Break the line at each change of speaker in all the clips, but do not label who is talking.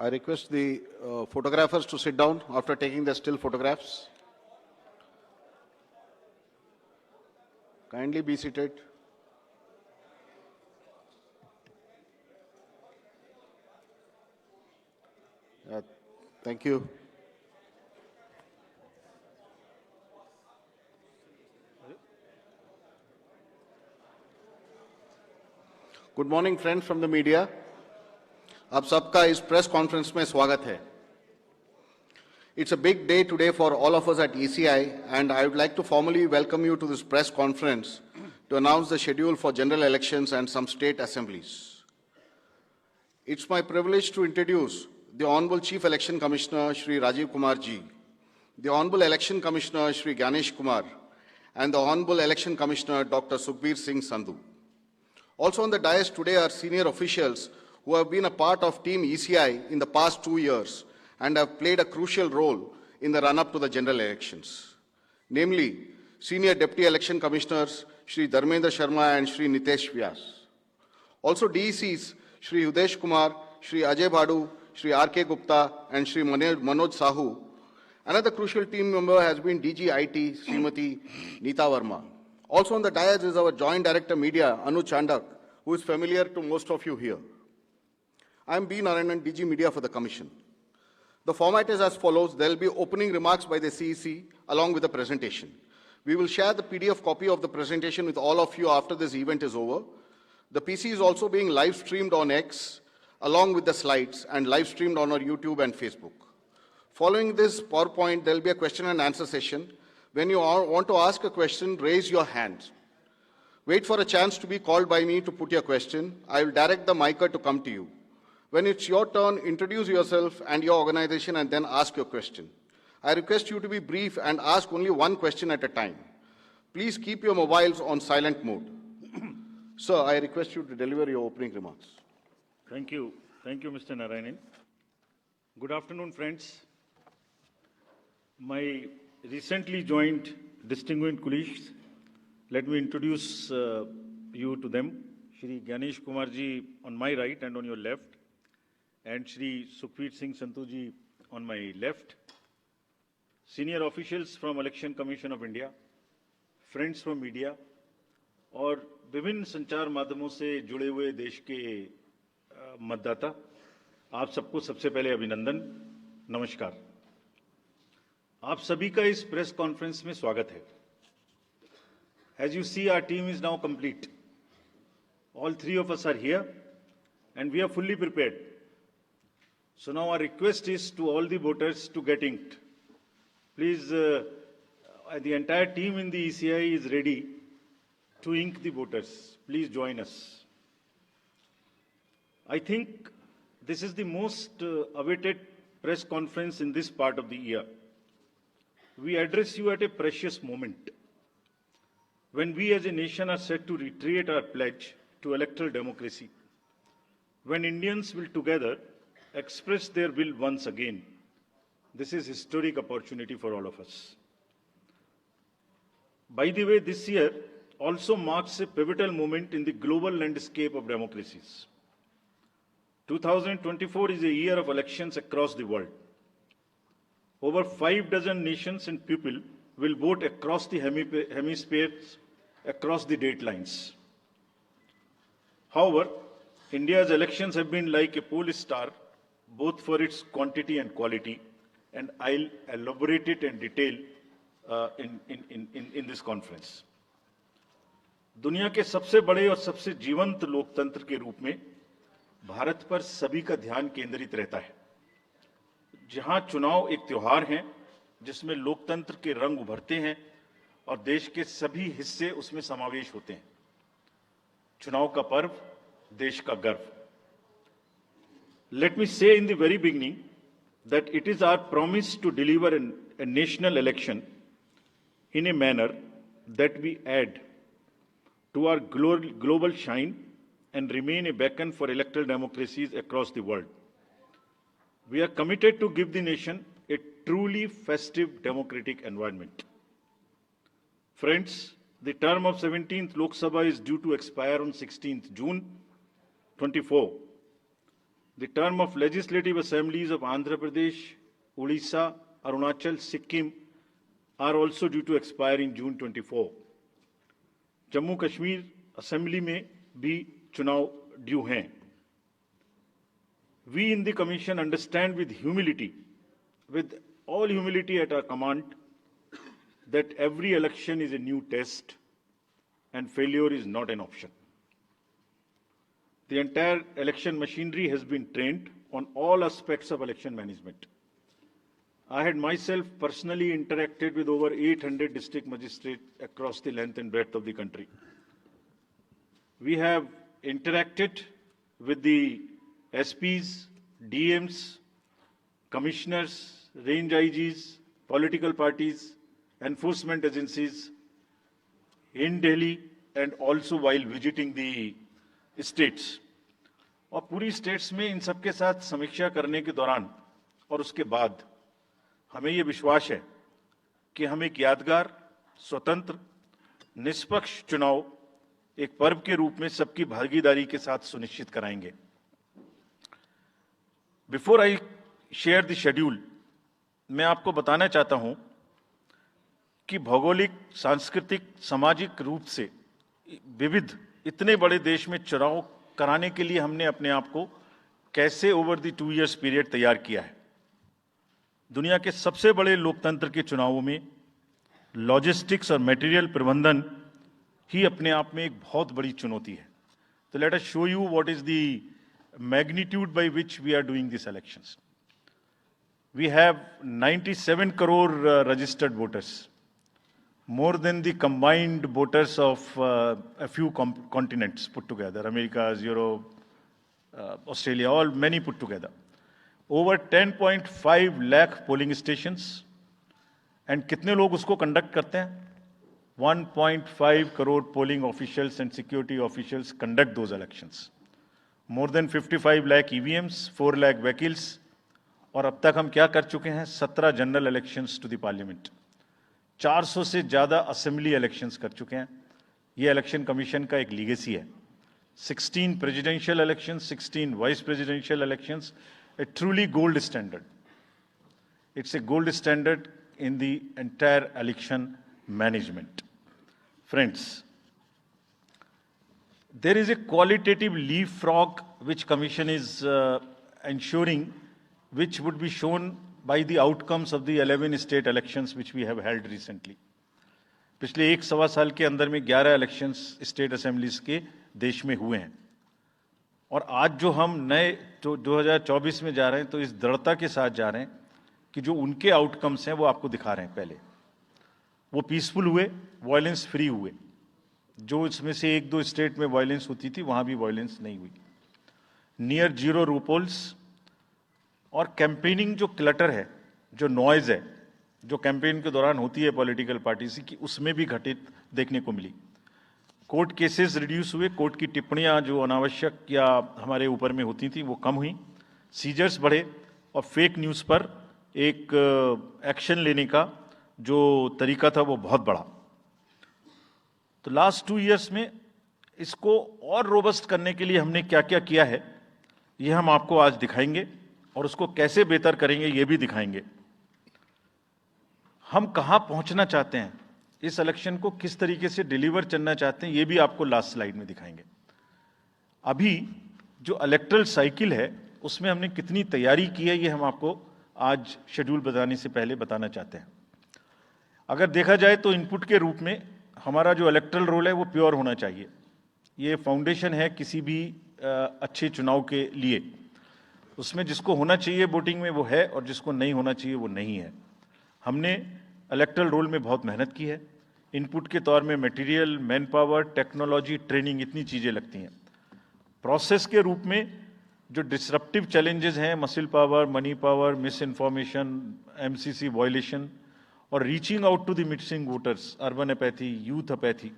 I request the photographers to sit down after taking their still photographs. Kindly be seated. Thank you. Good morning, friends from the media. आप सबका इस press conference में स्वागत है. It's a big day today for all of us at ECI, and I would like to formally welcome you to this press conference to announce the schedule for general elections and some state assemblies. It's my privilege to introduce the Honorable Chief Election Commissioner, Shri Rajiv Kumar Ji, the Honorable Election Commissioner, Shri Ganesh Kumar, and the Honorable Election Commissioner, Dr. Sukhbir Singh Sandhu. Also on the dais today are senior officials who have been a part of Team ECI in the past 2 years and have played a crucial role in the run-up to the general elections. Namely, Senior Deputy Election Commissioners Shri Dharmendra Sharma and Shri Nitesh Vyas. Also DECs Shri Udesh Kumar, Shri Ajay Bhadu, Shri R.K. Gupta and Shri Manoj Sahu. Another crucial team member has been DG IT Srimati Neeta Verma. Also on the dais is our Joint Director Media, Anu Chandak, who is familiar to most of you here. I am B. Narayanan, DG Media for the Commission. The format is as follows. There will be opening remarks by the CEC along with the presentation. We will share the PDF copy of the presentation with all of you after this event is over. The PC is also being live streamed on X along with the slides and live streamed on our YouTube and Facebook. Following this PowerPoint, there will be a question and answer session. When you want to ask a question, raise your hand. Wait for a chance to be called by me to put your question. I will direct the micer to come to you. When it's your turn, introduce yourself and your organization and then ask your question. I request you to be brief and ask only one question at a time. Please keep your mobiles on silent mode. Sir, I request you to deliver your opening remarks.
Thank you. Thank you, Mr. Narayanan. Good afternoon, friends. My recently joined distinguished colleagues, let me introduce you to them. Shri Ganesh Kumar ji on my right and on your left, and Shri Sukhbir Singh Sandhu ji on my left. Senior officials from Election Commission of India, friends from media, और विभिन्न संचार माध्यमों से जुड़े हुए देश के मतदाता, आप सबको सबसे पहले अभिनंदन, नमस्कार. आप सभी का इस प्रेस कॉन्फ्रेंस में स्वागत है. As you see, our team is now complete. All three of us are here and we are fully prepared. So now our request is to all the voters to get inked. Please, the entire team in the ECI is ready to ink the voters. Please join us. I think this is the most awaited press conference in this part of the year. We address you at a precious moment when we as a nation are set to reiterate our pledge to electoral democracy, when Indians will together express their will once again. This is a historic opportunity for all of us. By the way, this year also marks a pivotal moment in the global landscape of democracies. 2024 is a year of elections across the world. Over 6 nations and people will vote across the hemispheres, across the date lines. However, India's elections have been like a pole star, both for its quantity and quality, and I'll elaborate it in detail in this conference. दुनिया के सबसे बड़े और सबसे जीवंत लोकतंत्र के रूप में भारत पर सभी का ध्यान केंद्रित रहता है. जहां चुनाव एक त्योहार है जिसमें लोकतंत्र के रंग उभरते हैं और देश के सभी हिस्से उसमें समावेश होते हैं. चुनाव का पर्व, देश का गर्व. Let me say in the very beginning that it is our promise to deliver a national election in a manner that we add to our global shine and remain a beacon for electoral democracies across the world. We are committed to give the nation a truly festive democratic environment. Friends, the term of 17th Lok Sabha is due to expire on 16th June 24. The term of legislative assemblies of Andhra Pradesh, Odisha, Arunachal, Sikkim are also due to expire in June 24. Jammu Kashmir assembly में भी चुनाव due हैं. We in the Commission understand with all humility at our command, that every election is a new test and failure is not an option. The entire election machinery has been trained on all aspects of election management. I had myself personally interacted with over 800 district magistrates across the length and breadth of the country. We have interacted with the SPs, DMs, commissioners, range IGs, political parties, enforcement agencies in Delhi and also while visiting the states. और पूरी states में इन सबके साथ समीक्षा करने के दौरान और उसके बाद हमें ये विश्वास है कि हम एक यादगार, स्वतंत्र, निष्पक्ष चुनाव एक पर्व के रूप में सबकी भागीदारी के साथ सुनिश्चित कराएंगे. Before I share the schedule, मैं आपको बताना चाहता हूं कि भौगोलिक, सांस्कृतिक, सामाजिक रूप से विविध इतने बड़े देश में चुनाव कराने के लिए हमने अपने आप को कैसे ओवर द 2 years पीरियड तैयार किया है. दुनिया के सबसे बड़े लोकतंत्र के चुनावों में लॉजिस्टिक्स और मटेरियल प्रबंधन ही अपने आप में एक बहुत बड़ी चुनौती है. तो let us show you what is the magnitude by which we are doing this elections. We have 97 crore registered voters, more than the combined voters of a few continents put together, America, Europe, Australia, all many put together. Over 10.5 lakh polling stations. And कितने लोग उसको conduct करते हैं? 1.5 crore polling officials and security officials conduct those elections. More than 55 lakh EVMs, 4 lakh vehicles. और अब तक हम क्या कर चुके हैं? 17 general elections to the parliament, 400 से ज्यादा असेंबली इलेक्शंस कर चुके हैं. ये इलेक्शन कमीशन का एक लीगेसी है. 16 presidential elections, 16 vice presidential elections, a truly gold standard. It's a gold standard in the entire election management. Friends, there is a qualitative leapfrog which Commission is ensuring, which would be shown by the outcomes of the 11 state elections which we have held recently. पिछले 1-1.25 साल के अंदर में 11 elections state assemblies के देश में हुए हैं. और आज जो हम नए 2024 में जा रहे हैं, तो इस दृढ़ता के साथ जा रहे हैं कि जो उनके आउटकम्स हैं वो आपको दिखा रहे हैं. पहले वो पीसफुल हुए, वायलेंस फ्री हुए. जो इसमें से 1-2 स्टेट में वायलेंस होती थी, वहां भी वायलेंस नहीं हुई. Near zero repolls. और कैंपेनिंग जो क्लटर है, जो नॉइज है, जो कैंपेन के दौरान होती है पॉलिटिकल पार्टीज की, उसमें भी घटित देखने को मिली. कोर्ट केसेस रिड्यूस हुए. कोर्ट की टिप्पणियां जो अनावश्यक या हमारे ऊपर में होती थी वो कम हुई. सीजर्स बढ़े और फेक न्यूज़ पर एक एक्शन लेने का जो तरीका था वो बहुत बढ़ा. तो लास्ट 2 years में इसको और रोबस्ट करने के लिए हमने क्या क्या किया है, ये हम आपको आज दिखाएंगे और उसको कैसे बेहतर करेंगे ये भी दिखाएंगे. हम कहां पहुंचना चाहते हैं, इस इलेक्शन को किस तरीके से डिलीवर करना चाहते हैं, ये भी आपको लास्ट स्लाइड में दिखाएंगे. अभी जो इलेक्टरल साइकिल है उसमें हमने कितनी तैयारी की है, ये हम आपको आज शेड्यूल बताने से पहले बताना चाहते हैं. अगर देखा जाए तो इनपुट के रूप में हमारा जो इलेक्टरल रोल है वो प्योर होना चाहिए. ये फाउंडेशन है किसी भी अच्छे चुनाव के लिए. उसमें जिसको होना चाहिए वोटिंग में वो है और जिसको नहीं होना चाहिए वो नहीं है. हमने इलेक्टरल रोल में बहुत मेहनत की है. इनपुट के तौर में material, manpower, technology, training, इतनी चीज़ें लगती हैं. प्रोसेस के रूप में जो डिसरप्टिव चैलेंजेस हैं, muscle power, money power, misinformation, MCC violation और reaching out to the missing voters, urban apathy, youth apathy,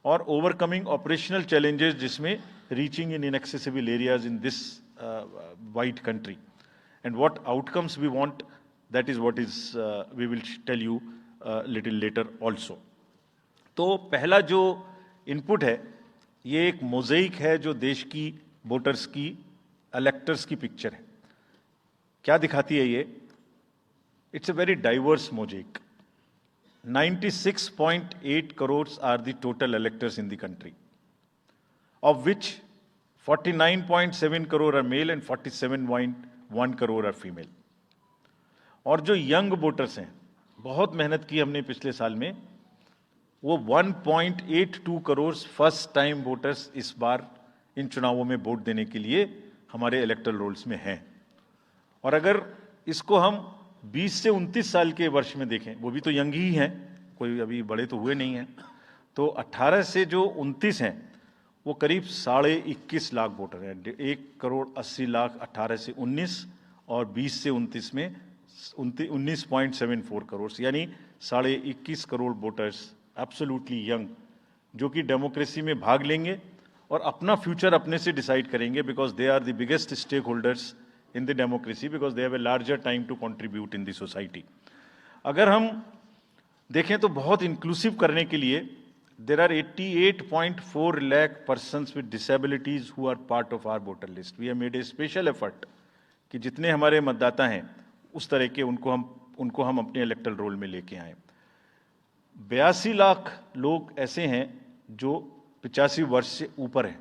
और ओवरकमिंग ऑपरेशनल चैलेंजेस जिसमें reaching in inaccessible areas in this wide country. And what outcomes we want, that is what is we will tell you little later also. तो पहला जो input है ये एक mosaic है जो देश की वोटर्स की इलेक्टर्स की पिक्चर है। क्या दिखाती है ये? It's a very diverse mosaic. 96.8 crores are the total electors in the country, of which 49.7 crore are male and 47.1 crore are female. और जो यंग वोटर्स हैं, बहुत मेहनत की हमने पिछले साल में, वो 1.82 करोड़ फर्स्ट टाइम वोटर्स इस बार इन चुनावों में वोट देने के लिए हमारे इलेक्टोरल रोल्स में हैं। और अगर इसको हम 20 से 29 साल के वर्ष में देखें, वो भी तो यंग ही हैं, कोई अभी बड़े तो हुए नहीं हैं, तो 18 से जो 29 हैं वो करीब 21.5 लाख वोटर हैं। 1.80 करोड़ 18 से 19 और 20 से 29 में 19.74 करोड़, यानी 21.5 करोड़ वोटर्स एब्सोल्युटली यंग, जो कि डेमोक्रेसी में भाग लेंगे और अपना फ्यूचर अपने से डिसाइड करेंगे, because they are the biggest stakeholders in the democracy, because they have a larger time to contribute in the society. अगर हम देखें तो बहुत इंक्लूसिव करने के लिए there are 88.4 lakh persons with disabilities who are part of our voter list. We have made a special effort कि जितने हमारे मतदाता हैं उस तरह के उनको हम अपने इलेक्टोरल रोल में लेके आए। 82 लाख लोग ऐसे हैं जो 85 वर्ष से ऊपर हैं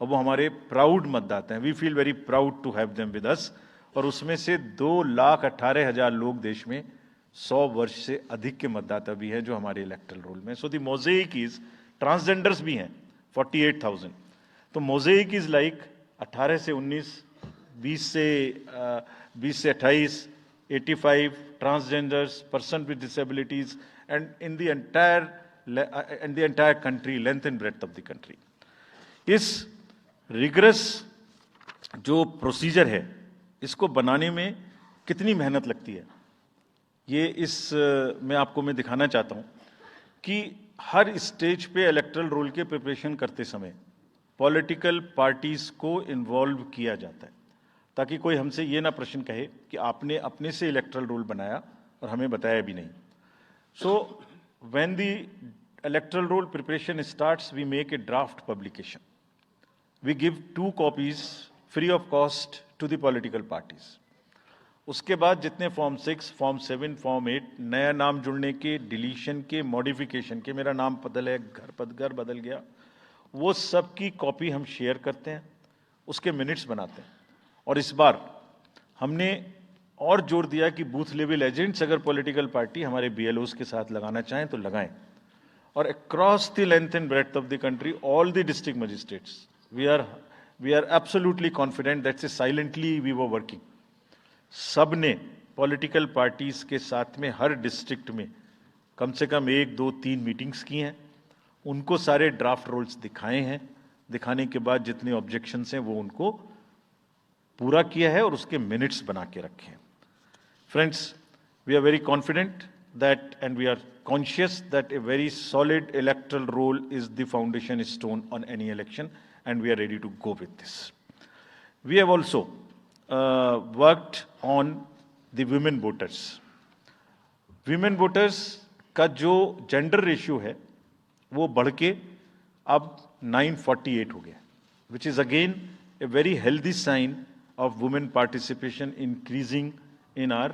और वो हमारे प्राउड मतदाता हैं। We feel very proud to have them with us. और उसमें से 2,18,000 लोग देश में 100 वर्ष से अधिक के मतदाता भी हैं जो हमारे इलेक्टोरल रोल में। So the mosaic is, transgenders भी हैं 48,000। तो मोज़ेक इज लाइक 18 से 19, 20 से 28, 85 transgenders, person with disabilities, and in the entire country, length and breadth of the country. इस रिगरस जो प्रोसीजर है, इसको बनाने में कितनी मेहनत लगती है, ये मैं आपको दिखाना चाहता हूं कि हर स्टेज पे इलेक्टोरल रोल के प्रिपरेशन करते समय पॉलिटिकल पार्टीज को इन्वॉल्व किया जाता है, ताकि कोई हमसे ये ना प्रश्न कहे कि आपने अपने से इलेक्टोरल रोल बनाया और हमें बताया भी नहीं। So when the electoral roll preparation starts, we make a draft publication. We give 2 copies free of cost to the political parties. उसके बाद जितने फॉर्म 6, फॉर्म 7, फॉर्म 8, नया नाम जुड़ने के, डिलीशन के, मॉडिफिकेशन के, मेरा नाम बदल है, घर बदल गया, वो सब की कॉपी हम शेयर करते हैं, उसके मिनट्स बनाते हैं। और इस बार हमने और जोर दिया कि बूथ लेवल एजेंट्स अगर पॉलिटिकल पार्टी हमारे BLOs के साथ लगाना चाहें तो लगाएं। और across the length and breadth of the country, all the district magistrates, we are absolutely confident that silently we were working. सब ने पॉलिटिकल पार्टीज के साथ में हर डिस्ट्रिक्ट में कम से कम 1, 2, 3 मीटिंग्स की हैं, उनको सारे ड्राफ्ट रोल्स दिखाए हैं, दिखाने के बाद जितने ऑब्जेक्शंस हैं वो उनको पूरा किया है और उसके मिनट्स बना के रखे हैं। Friends, we are very confident that, and we are conscious that a very solid electoral roll is the foundation stone on any election, and we are ready to go with this. We have also worked on the women voters. Women voters का जो gender ratio है वो बढ़ के अब 948 हो गया, which is again a very healthy sign of women participation increasing in our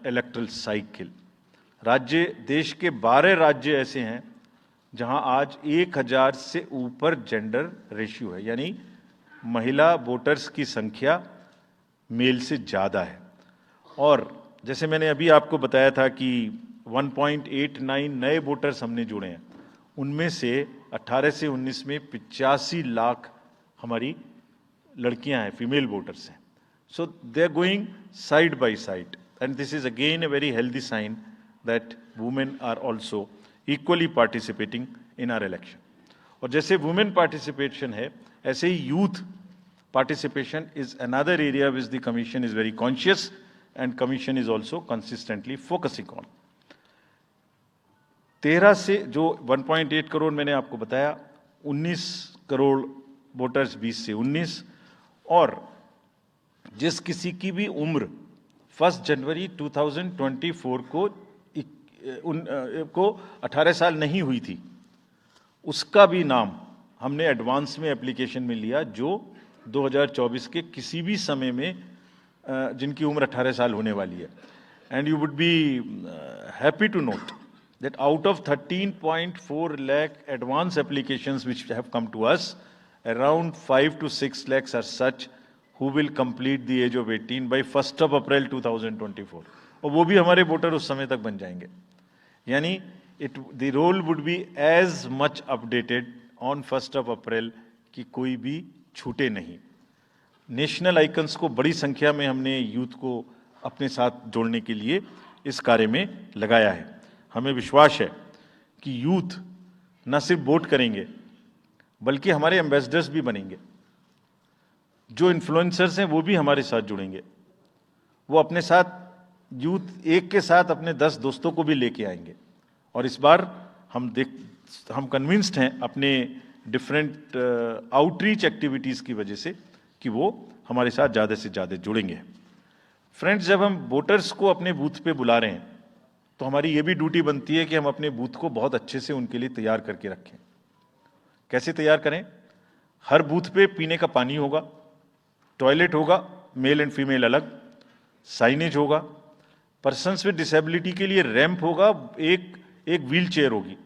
electoral cycle. राज्य, देश के 12 राज्य ऐसे हैं जहां आज 1000 से ऊपर जेंडर रेशियो है, यानी महिला वोटर्स की संख्या मेल से ज़्यादा है। और जैसे मैंने अभी आपको बताया था कि 1.89 नए वोटर्स हमने जोड़े हैं, उनमें से 18 से 19 में 85 लाख हमारी लड़कियां हैं, फीमेल वोटर्स हैं। So they are going side by side, and this is again a very healthy sign that women are also equally participating in our election. और जैसे women participation है, ऐसे ही youth participation is another area which the commission is very conscious and commission is also consistently focusing on. 13 से जो 1.8 करोड़ मैंने आपको बताया, 19 crore voters 20 से 19, और जिस किसी की भी उम्र 1 जनवरी 2024 को 18 साल नहीं हुई थी, उसका भी नाम हमने एडवांस में एप्लीकेशन में लिया, जो 2024 के किसी भी समय में जिनकी उम्र 18 साल होने वाली है. And you would be happy to note that out of 13.4 lakh advance applications which have come to us, around 5 to 6 lakhs are such who will complete the age of 18 by 1st of April 2024. और वो भी हमारे voter उस समय तक बन जाएंगे. यानी the roll would be as much updated on 1st of April कि कोई भी छूटे नहीं. नेशनल आइकन्स को बड़ी संख्या में हमने यूथ को अपने साथ जोड़ने के लिए इस कार्य में लगाया है. हमें विश्वास है कि यूथ न सिर्फ वोट करेंगे बल्कि हमारे एम्बेसडर्स भी बनेंगे. जो इन्फ्लुएंसर्स हैं वो भी हमारे साथ जुड़ेंगे. वो अपने साथ यूथ एक के साथ अपने 10 दोस्तों को भी लेके आएंगे. और इस बार हम कन्विंस्ड हैं अपने डिफरेंट आउटरीच एक्टिविटीज की वजह से कि वो हमारे साथ ज़्यादा से ज़्यादा जुड़ेंगे. फ्रेंड्स, जब हम वोटर्स को अपने बूथ पे बुला रहे हैं तो हमारी ये भी ड्यूटी बनती है कि हम अपने बूथ को बहुत अच्छे से उनके लिए तैयार करके रखें. कैसे तैयार करें? हर बूथ पे पीने का पानी होगा, टॉयलेट होगा, मेल एंड फीमेल अलग, साइनेज होगा, पर्सन्स विद डिसेबिलिटी के लिए रैंप होगा, एक व्हील चेयर होगी,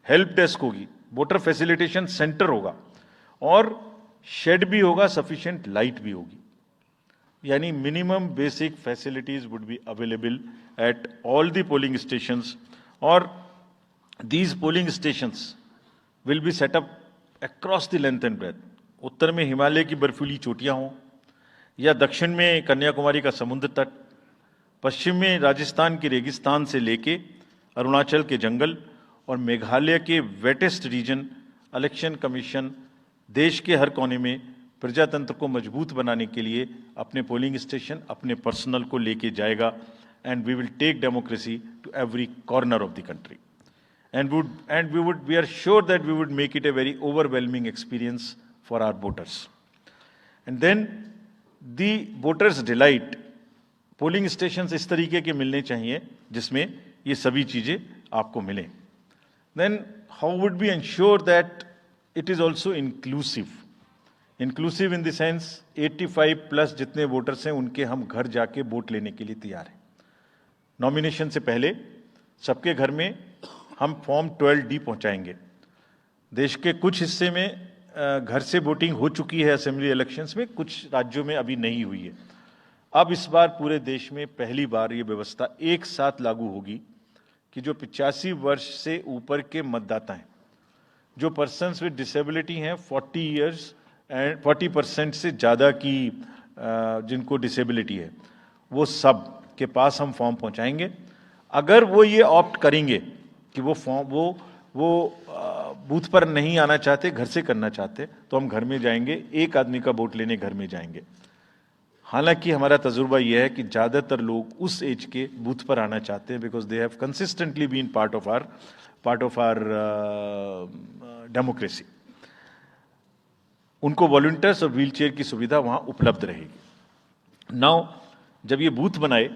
हेल्प डेस्क होगी, वोटर फैसिलिटेशन सेंटर होगा और शेड भी होगा, सफिशिएंट लाइट भी होगी. यानी minimum basic facilities would be available at all the polling stations. और these polling stations will be set up across the length and breadth. उत्तर में हिमालय की बर्फीली चोटियां हों या दक्षिण में कन्याकुमारी का समुद्र तट, पश्चिम में राजस्थान के रेगिस्तान से लेके अरुणाचल के जंगल और मेघालय के वेटेस्ट रीजन. इलेक्शन कमीशन देश के हर कोने में प्रजातंत्र को मजबूत बनाने के लिए अपने पोलिंग स्टेशन, अपने पर्सनल को लेके जाएगा. And we will take democracy to every corner of the country. We are sure that we would make it a very overwhelming experience for our voters. And then the voters' delight. Polling stations इस तरीके के मिलने चाहिए जिसमें ये सभी चीजें आपको मिलें. Then how would we ensure that it is also inclusive? Inclusive in the sense 85 plus जितने वोटर्स हैं उनके हम घर जाके वोट लेने के लिए तैयार हैं. नॉमिनेशन से पहले सबके घर में हम फॉर्म 12D पहुंचाएंगे. देश के कुछ हिस्से में घर से वोटिंग हो चुकी है असेंबली इलेक्शंस में, कुछ राज्यों में अभी नहीं हुई है. अब इस बार पूरे देश में पहली बार ये व्यवस्था एक साथ लागू होगी कि जो 85 वर्ष से ऊपर के मतदाता हैं, जो पर्सन्स विद डिसेबिलिटी हैं 40 इयर्स एंड 40% से ज़्यादा की जिनको डिसेबिलिटी है, वो सब के पास हम फॉर्म पहुंचाएंगे. अगर वो ये ऑप्ट करेंगे कि वो फॉर्म वो बूथ पर नहीं आना चाहते, घर से करना चाहते, तो हम घर में जाएंगे, एक आदमी का वोट लेने घर में जाएंगे. हालांकि हमारा तजुर्बा यह है कि ज़्यादातर लोग उस एज के बूथ पर आना चाहते हैं because they have consistently been part of our democracy. उनको वॉलंटियर्स और व्हील चेयर की सुविधा वहाँ उपलब्ध रहेगी. नाउ जब ये बूथ बनाए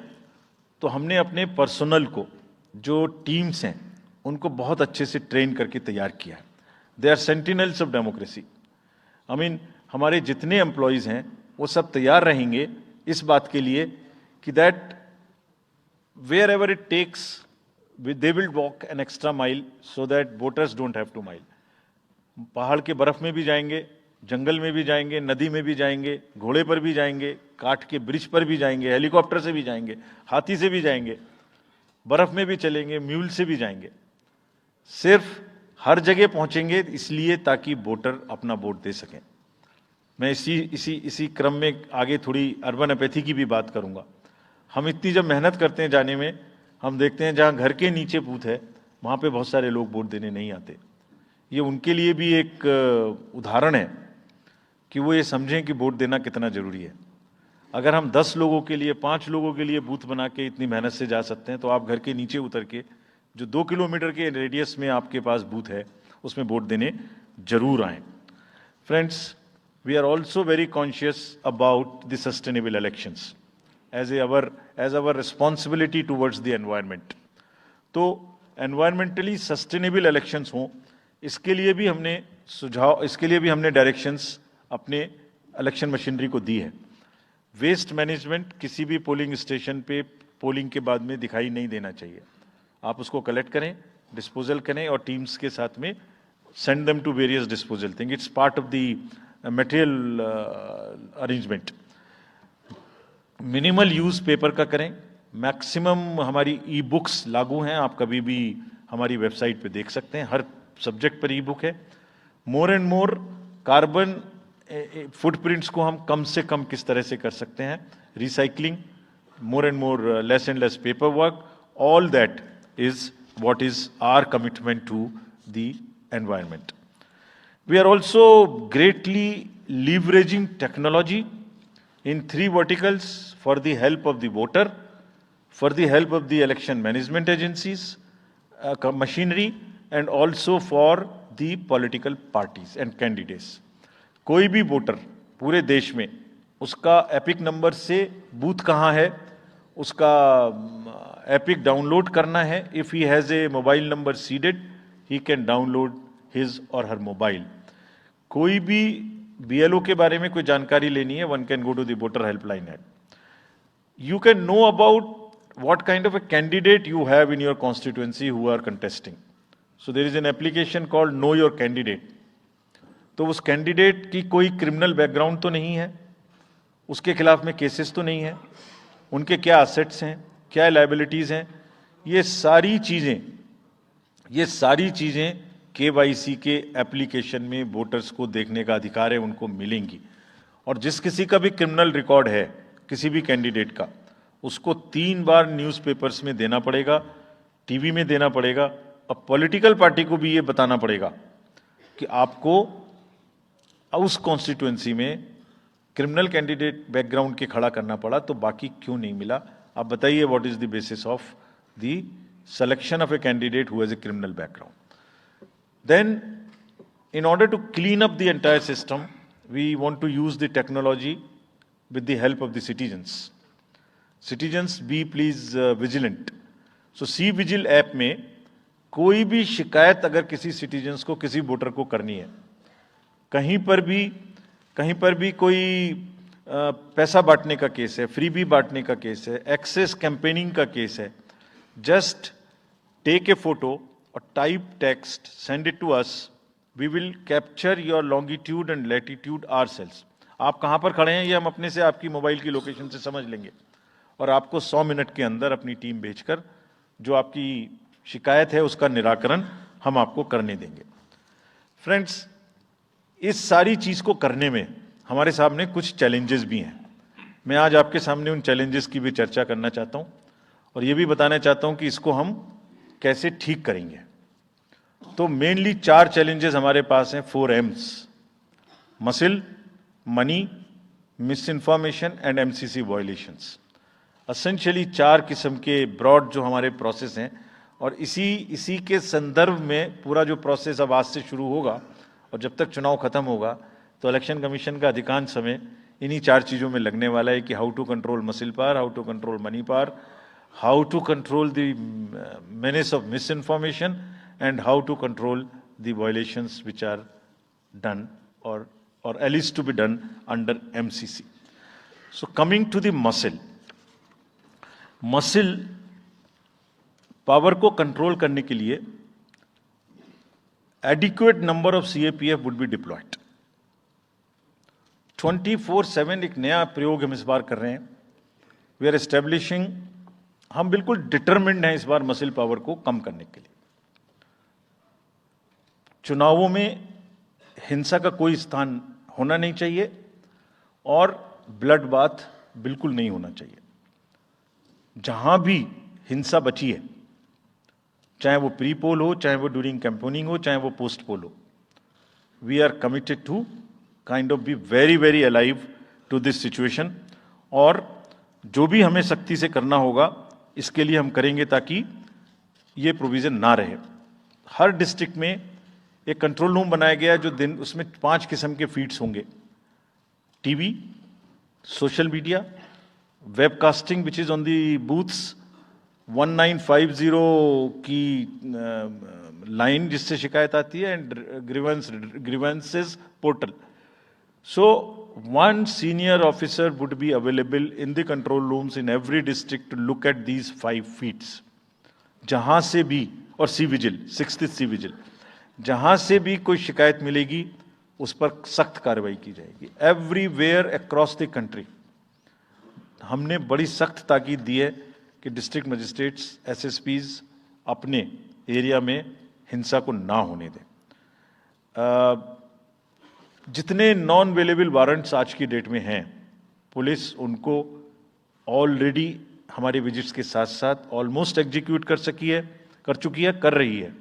तो हमने अपने पर्सनल को, जो टीम्स हैं, उनको बहुत अच्छे से ट्रेन करके तैयार किया है. They are sentinels of democracy. I mean हमारे जितने एम्प्लॉयज़ हैं वो सब तैयार रहेंगे इस बात के लिए कि that wherever it takes they will walk an extra mile so that voters don't have to mile. पहाड़ के बर्फ में भी जाएंगे, जंगल में भी जाएंगे, नदी में भी जाएंगे, घोड़े पर भी जाएंगे, काठ के ब्रिज पर भी जाएंगे, हेलीकॉप्टर से भी जाएंगे, हाथी से भी जाएंगे, बर्फ में भी चलेंगे, म्यूल से भी जाएंगे. सिर्फ हर जगह पहुंचेंगे इसलिए ताकि वोटर अपना वोट दे सकें. मैं इसी क्रम में आगे थोड़ी अर्बन एपैथी की भी बात करूंगा. हम इतनी जब मेहनत करते हैं जाने में, हम देखते हैं जहां घर के नीचे बूथ है वहां पे बहुत सारे लोग वोट देने नहीं आते. ये उनके लिए भी एक उदाहरण है कि वो ये समझें कि वोट देना कितना जरूरी है. अगर हम 10 लोगों के लिए, 5 लोगों के लिए बूथ बना के इतनी मेहनत से जा सकते हैं, तो आप घर के नीचे उतर के जो 2 किलोमीटर के रेडियस में आपके पास बूथ है उसमें वोट देने जरूर आए. Friends, we are also very conscious about the sustainable elections as our responsibility towards the environment. तो environmentally sustainable elections हों, इसके लिए भी हमने डायरेक्शंस अपने इलेक्शन मशीनरी को दी है। वेस्ट मैनेजमेंट किसी भी पोलिंग स्टेशन पे पोलिंग के बाद में दिखाई नहीं देना चाहिए। आप उसको कलेक्ट करें, डिस्पोजल करें और टीम्स के साथ में send them to various disposal thing. It's part of the material arrangement. Minimal use paper का करें, मैक्सिमम हमारी ई बुक्स लागू हैं, आप कभी भी हमारी वेबसाइट पे देख सकते हैं, हर सब्जेक्ट पर ई बुक है। More and more carbon footprints को हम कम से कम किस तरह से कर सकते हैं, recycling, more and more less and less paperwork, all that is what is our commitment to the environment. We are also greatly leveraging technology in 3 verticals for the help of the voter, for the help of the election management agencies, machinery, and also for the political parties and candidates. कोई भी voter पूरे देश में उसका epic number से booth कहाँ है, उसका एपिक डाउनलोड करना है। If he has a mobile number seeded, he can download his और हर मोबाइल। कोई भी बीएलओ के बारे में कोई जानकारी लेनी है, one can go to the voter helpline app. You can know about what kind of a candidate you have in your constituency who are contesting. So there is an application called know your candidate. तो उस candidate की कोई criminal background तो नहीं है, उसके खिलाफ में केसेस तो नहीं है, उनके क्या असेट्स हैं, क्या लायबिलिटीज हैं, ये सारी चीजें केवाईसी के एप्लीकेशन में वोटर्स को देखने का अधिकार है, उनको मिलेंगी। और जिस किसी का भी क्रिमिनल रिकॉर्ड है किसी भी कैंडिडेट का, उसको 3 बार न्यूज़पेपर्स में देना पड़ेगा, टीवी में देना पड़ेगा, और पॉलिटिकल पार्टी को भी ये बताना पड़ेगा कि आपको उस कॉन्स्टिट्यूएंसी में क्रिमिनल कैंडिडेट बैकग्राउंड के खड़ा करना पड़ा, तो बाकी क्यों नहीं मिला। आप बताइए, what is the basis of the selection of a candidate who has a criminal background. Then in order to clean up the entire system, we want to use the technology with the help of the citizens. Citizens, be please vigilant. So C-Vigil app में कोई भी शिकायत अगर किसी citizens को, किसी voter को करनी है, कहीं पर भी कोई पैसा बांटने का केस है, फ्रीबी बांटने का केस है, एक्सेस कैंपेनिंग का केस है, जस्ट टेक ए फोटो और type text, send it to us, we will capture your longitude and latitude ourselves. आप कहाँ पर खड़े हैं ये हम अपने से आपकी मोबाइल की लोकेशन से समझ लेंगे, और आपको 100 मिनट के अंदर अपनी टीम भेजकर जो आपकी शिकायत है उसका निराकरण हम आपको करने देंगे। फ्रेंड्स, इस सारी चीज को करने में हमारे सामने कुछ चैलेंजेस भी हैं। मैं आज आपके सामने उन चैलेंजेस की भी चर्चा करना चाहता हूं और ये भी बताना चाहता हूं कि इसको हम कैसे ठीक करेंगे। तो मेनली 4 चैलेंजेस हमारे पास हैं, 4 M's: muscle, money, miss information and MCC violations. Essentially 4 किस्म के ब्रॉड जो हमारे प्रोसेस हैं, और इसी के संदर्भ में पूरा जो प्रोसेस अब आज से शुरू होगा और जब तक चुनाव खत्म होगा, तो इलेक्शन कमीशन का अधिकांश समय इन्हीं 4 चीज़ों में लगने वाला है कि how to control muscle power, how to control money power, how to control the menace of misinformation, and how to control the violations which are done or alleged to be done under MCC. So coming to the muscle power को control करने के लिए adequate number of CAPF would be deployed. 24/7 एक नया प्रयोग हम इस बार कर रहे हैं। We are establishing, हम बिल्कुल डिटरमिन्ड हैं इस बार मसिल पावर को कम करने के लिए। चुनावों में हिंसा का कोई स्थान होना नहीं चाहिए और ब्लड बाथ बिल्कुल नहीं होना चाहिए। जहां भी हिंसा बची है, चाहे वो प्री पोल हो, चाहे वो ड्यूरिंग कैंपेनिंग हो, चाहे वो पोस्ट पोल हो, we are committed to kind of be very very alive to this situation. और जो भी हमें सख्ती से करना होगा इसके लिए हम करेंगे ताकि ये प्रोविजन ना रहे। हर डिस्ट्रिक्ट में एक कंट्रोल रूम बनाया गया जो दिन, उसमें 5 किस्म के फीड्स होंगे: TV, social media, webcasting which is on the booths, 1950 की लाइन जिससे शिकायत आती है, and grievances portal. So one senior officer would be available in the control rooms in every district to look at these 5 feats. जहां से भी, और C vigil, 6th C vigil, जहां से भी कोई शिकायत मिलेगी उस पर सख्त कार्रवाई की जाएगी. एवरीवेयर अक्रॉस द कंट्री हमने बड़ी सख्त ताकीद दी है कि डिस्ट्रिक्ट मजिस्ट्रेट्स, एसएसपीज अपने एरिया में हिंसा को ना होने दें. जितने नॉन अवेलेबल वारंट्स आज की डेट में हैं, पुलिस उनको ऑलरेडी हमारे विजिट्स के साथ साथ ऑलमोस्ट एग्जीक्यूट कर चुकी है, कर रही है.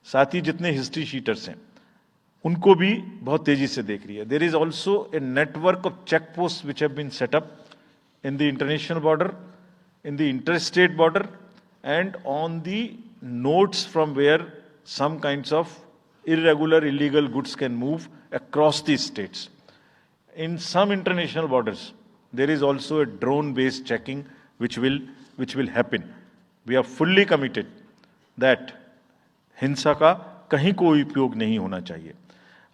साथ ही जितने हिस्ट्री शीटर्स हैं उनको भी बहुत तेजी से देख रही है. There is also a network of check post which have been set up in the international border, in the interstate border, and on the nodes from where some kinds of irregular, illegal goods can move across these states. In some international borders, there is also a drone-based checking which will happen. We are fully committed that हिंसा का कहीं कोई उपयोग नहीं होना चाहिए.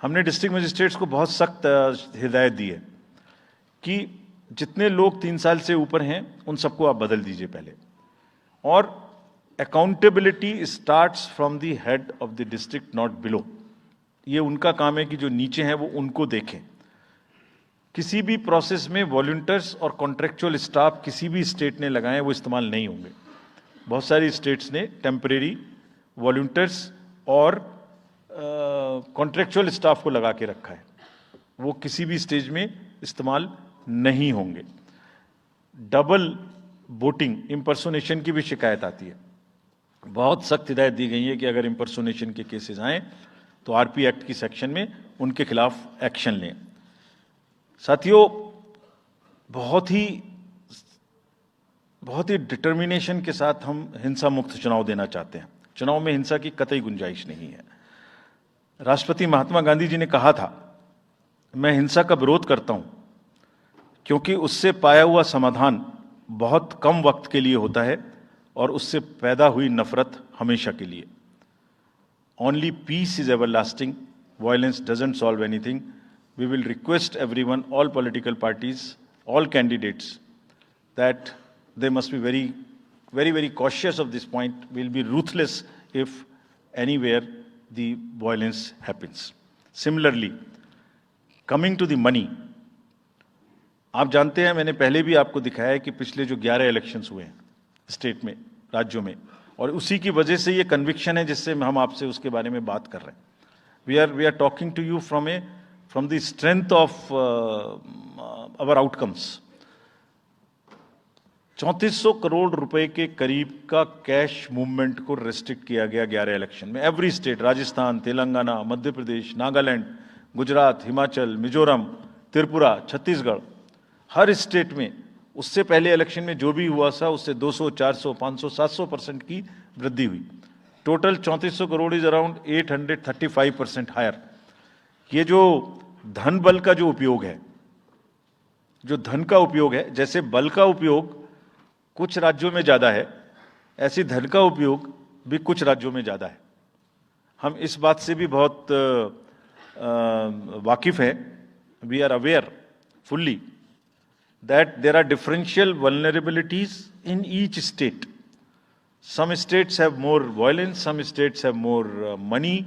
हमने district magistrates को बहुत सख्त हिदायत दी है कि जितने लोग 3 साल से ऊपर हैं उन सबको आप बदल दीजिए पहले. और accountability starts from the head of the district, not below. ये उनका काम है कि जो नीचे हैं वो उनको देखें. किसी भी प्रोसेस में वॉलंटियर्स और कॉन्ट्रेक्चुअल स्टाफ किसी भी स्टेट ने लगाए वो इस्तेमाल नहीं होंगे. बहुत सारी स्टेट्स ने टेम्परेरी वॉलंटियर्स और कॉन्ट्रेक्चुअल स्टाफ को लगा के रखा है. वो किसी भी स्टेज में इस्तेमाल नहीं होंगे. डबल वोटिंग, इंपर्सोनेशन की भी शिकायत आती है. बहुत सख्त हिदायत दी गई है कि अगर इंपर्सोनेशन के केसेस आए तो आरपी एक्ट की सेक्शन में उनके खिलाफ एक्शन लें. साथियों, बहुत ही डिटर्मिनेशन के साथ हम हिंसा मुक्त चुनाव देना चाहते हैं. चुनाव में हिंसा की कतई गुंजाइश नहीं है. राष्ट्रपति महात्मा गांधी जी ने कहा था, मैं हिंसा का विरोध करता हूं क्योंकि उससे पाया हुआ समाधान बहुत कम वक्त के लिए होता है और उससे पैदा हुई नफरत हमेशा के लिए. Only peace is everlasting, violence doesn't solve anything. We will request everyone, all political parties, all candidates, that they must be very cautious of this point. We'll be ruthless if anywhere the violence happens. Similarly, coming to the money, आप जानते हैं, मैंने पहले भी आपको दिखाया है कि पिछले जो 11 इलेक्शंस हुए हैं स्टेट में, राज्यों में, और उसी की वजह से ये कन्विक्शन है जिससे हम आपसे उसके बारे में बात कर रहे हैं. We are talking to you from the strength of our outcomes. 3400 crore रुपए के करीब का कैश मूवमेंट को रेस्ट्रिक्ट किया गया 11 इलेक्शन में. एवरी स्टेट, राजस्थान, तेलंगाना, मध्य प्रदेश, नागालैंड, गुजरात, हिमाचल, मिजोरम, त्रिपुरा, छत्तीसगढ़, हर स्टेट में उससे पहले इलेक्शन में जो भी हुआ था उससे 200, 400, 500, 700% की वृद्धि हुई. Total 3400 crore is around 835% higher. ये जो धन बल का जो उपयोग है, जो धन का उपयोग है, जैसे बल का उपयोग कुछ राज्यों में ज्यादा है, ऐसी धन का उपयोग भी कुछ राज्यों में ज्यादा है. हम इस बात से भी बहुत वाकिफ हैं. We are aware fully that there are differential vulnerabilities in each state. Some states have more violence, some states have more money,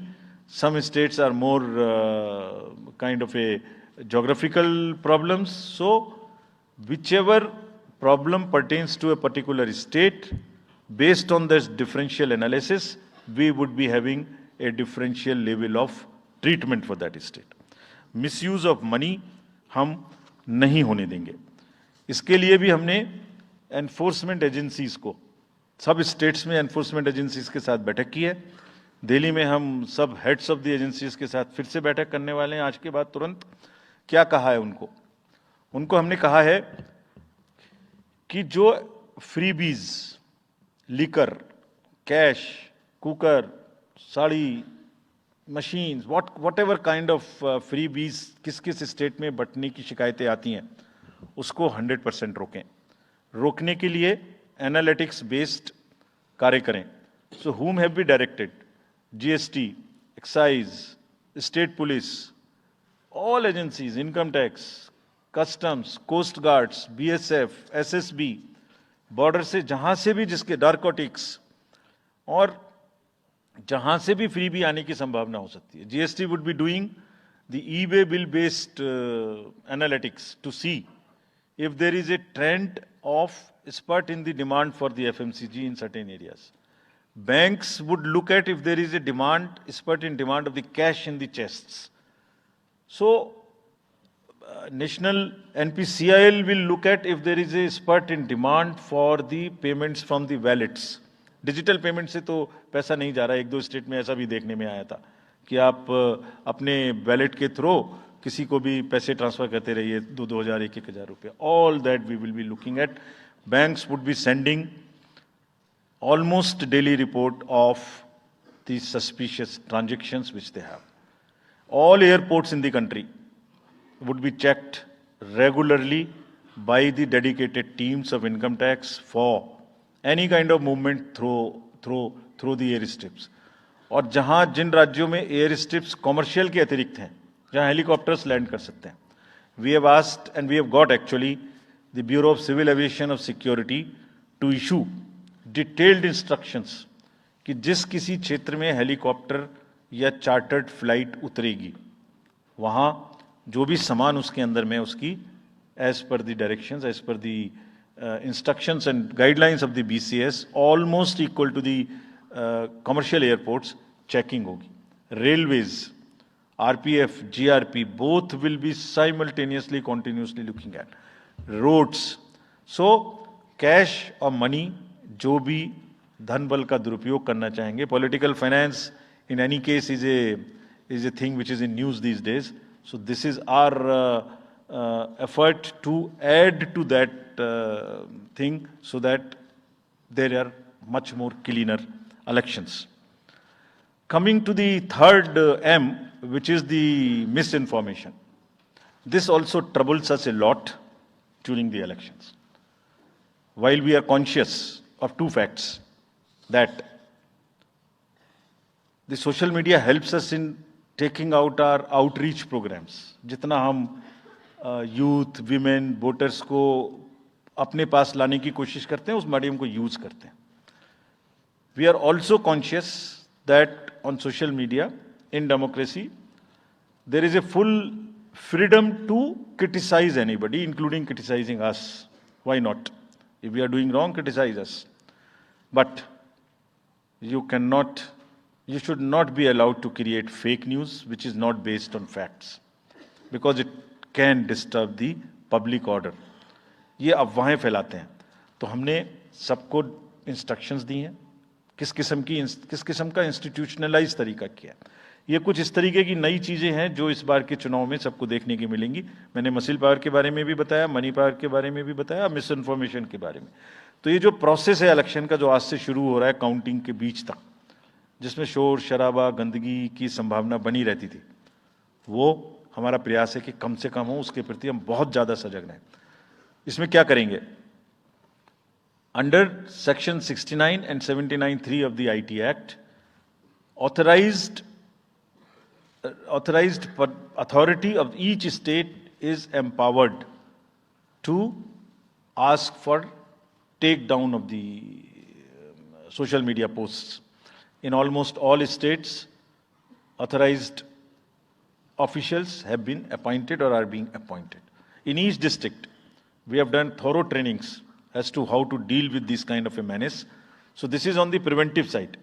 some states are more kind of a geographical problems. So whichever problem pertains to a particular state, based on this differential analysis, we would be having a differential level of treatment for that state. Misuse of money हम नहीं होने देंगे. इसके लिए भी हमने enforcement agencies को, सब स्टेट्स में एनफोर्समेंट एजेंसीज के साथ बैठक की है. दिल्ली में हम सब हेड्स ऑफ द एजेंसीज के साथ फिर से बैठक करने वाले हैं आज के बाद तुरंत. क्या कहा है उनको हमने कहा है कि जो freebies, liquor, cash, cooker, sari, machines, what ever kind of freebies किस किस स्टेट में बंटने की शिकायतें आती हैं, उसको 100% रोकें. रोकने के लिए एनालिटिक्स बेस्ड कार्य करें. सो whom have we directed? GST, excise, state police, all agencies, income tax, customs, coast guards, BSF, SSB, border से जहां से भी जिसके नारकोटिक्स और जहां से भी फ्री भी आने की संभावना हो सकती है. GST would be doing the e-way bill based analytics to see if there is a trend of spurt in the demand for the FMCG in certain areas. Banks would look at if there is a spurt in demand of the cash in the chests. So, National NPCIL will look at if there is a spurt in demand for the payments from the wallets. Digital payment से तो पैसा नहीं जा रहा है. एक दो state में ऐसा भी देखने में आया था कि आप अपने वैलेट के थ्रू किसी को भी पैसे ट्रांसफर करते रहिए, 2,000, 1,000 रुपये. All that we will be looking at. Banks would be sending almost daily report of the suspicious transactions which they have. All airports in the country would be checked regularly by the dedicated teams of income tax for any kind of movement through the airstrips. और जहां जिन राज्यों में air strips commercial के अतिरिक्त हैं, जहां helicopters land कर सकते हैं, we have asked and we have got actually the bureau of civil aviation of security to issue detailed instructions कि जिस किसी क्षेत्र में हेलीकॉप्टर या चार्टर्ड फ्लाइट उतरेगी, वहां जो भी सामान उसके अंदर में उसकी एज पर द डायरेक्शंस, एज पर the instructions and guidelines of the BCS, almost equal to the commercial airports checking होगी. Railways, RPF, GRP, both will be simultaneously continuously looking at roads. So cash और money जो भी धन बल का दुरुपयोग करना चाहेंगे, political finance in any case is a thing which is in news these days. So this is our effort to add to that thing so that there are much more cleaner elections. Coming to the third M, which is the misinformation. This also troubles us a lot during the elections. While we are conscious of two facts, that the social media helps us in taking out our outreach programs. जितना हम youth, women, voters को अपने पास लाने की कोशिश करते हैं, उस मीडियम को यूज करते हैं. We are also conscious that on social media, in democracy, there is a full freedom to criticize anybody, including criticizing us. Why not? If we are doing wrong, criticize us. But you should not be allowed to create fake news which is not based on facts, because it can disturb the public order. ये अफवाहें फैलाते हैं. तो हमने सबको instructions दी हैं किस किस्म का इंस्टीट्यूशनलाइज तरीका किया. ये कुछ इस तरीके की नई चीजें हैं जो इस बार के चुनाव में सबको देखने की मिलेंगी. मैंने मसिल पावर के बारे में भी बताया, मनी पावर के बारे में भी बताया, मिस इन्फॉर्मेशन के बारे में. तो ये जो प्रोसेस है इलेक्शन का, जो आज से शुरू हो रहा है काउंटिंग के बीच तक, जिसमें शोर शराबा, गंदगी की संभावना बनी रहती थी, वो हमारा प्रयास है कि कम से कम हो. उसके प्रति हम बहुत ज्यादा सजग रहें. इसमें क्या करेंगे? Under section 69 and 79(3) of the IT Act, authorized authority of each state is empowered to ask for takedown of the social media posts. In almost all states, authorized officials have been appointed or are being appointed. In each district, we have done thorough trainings as to how to deal with this kind of a menace. So this is on the preventive side.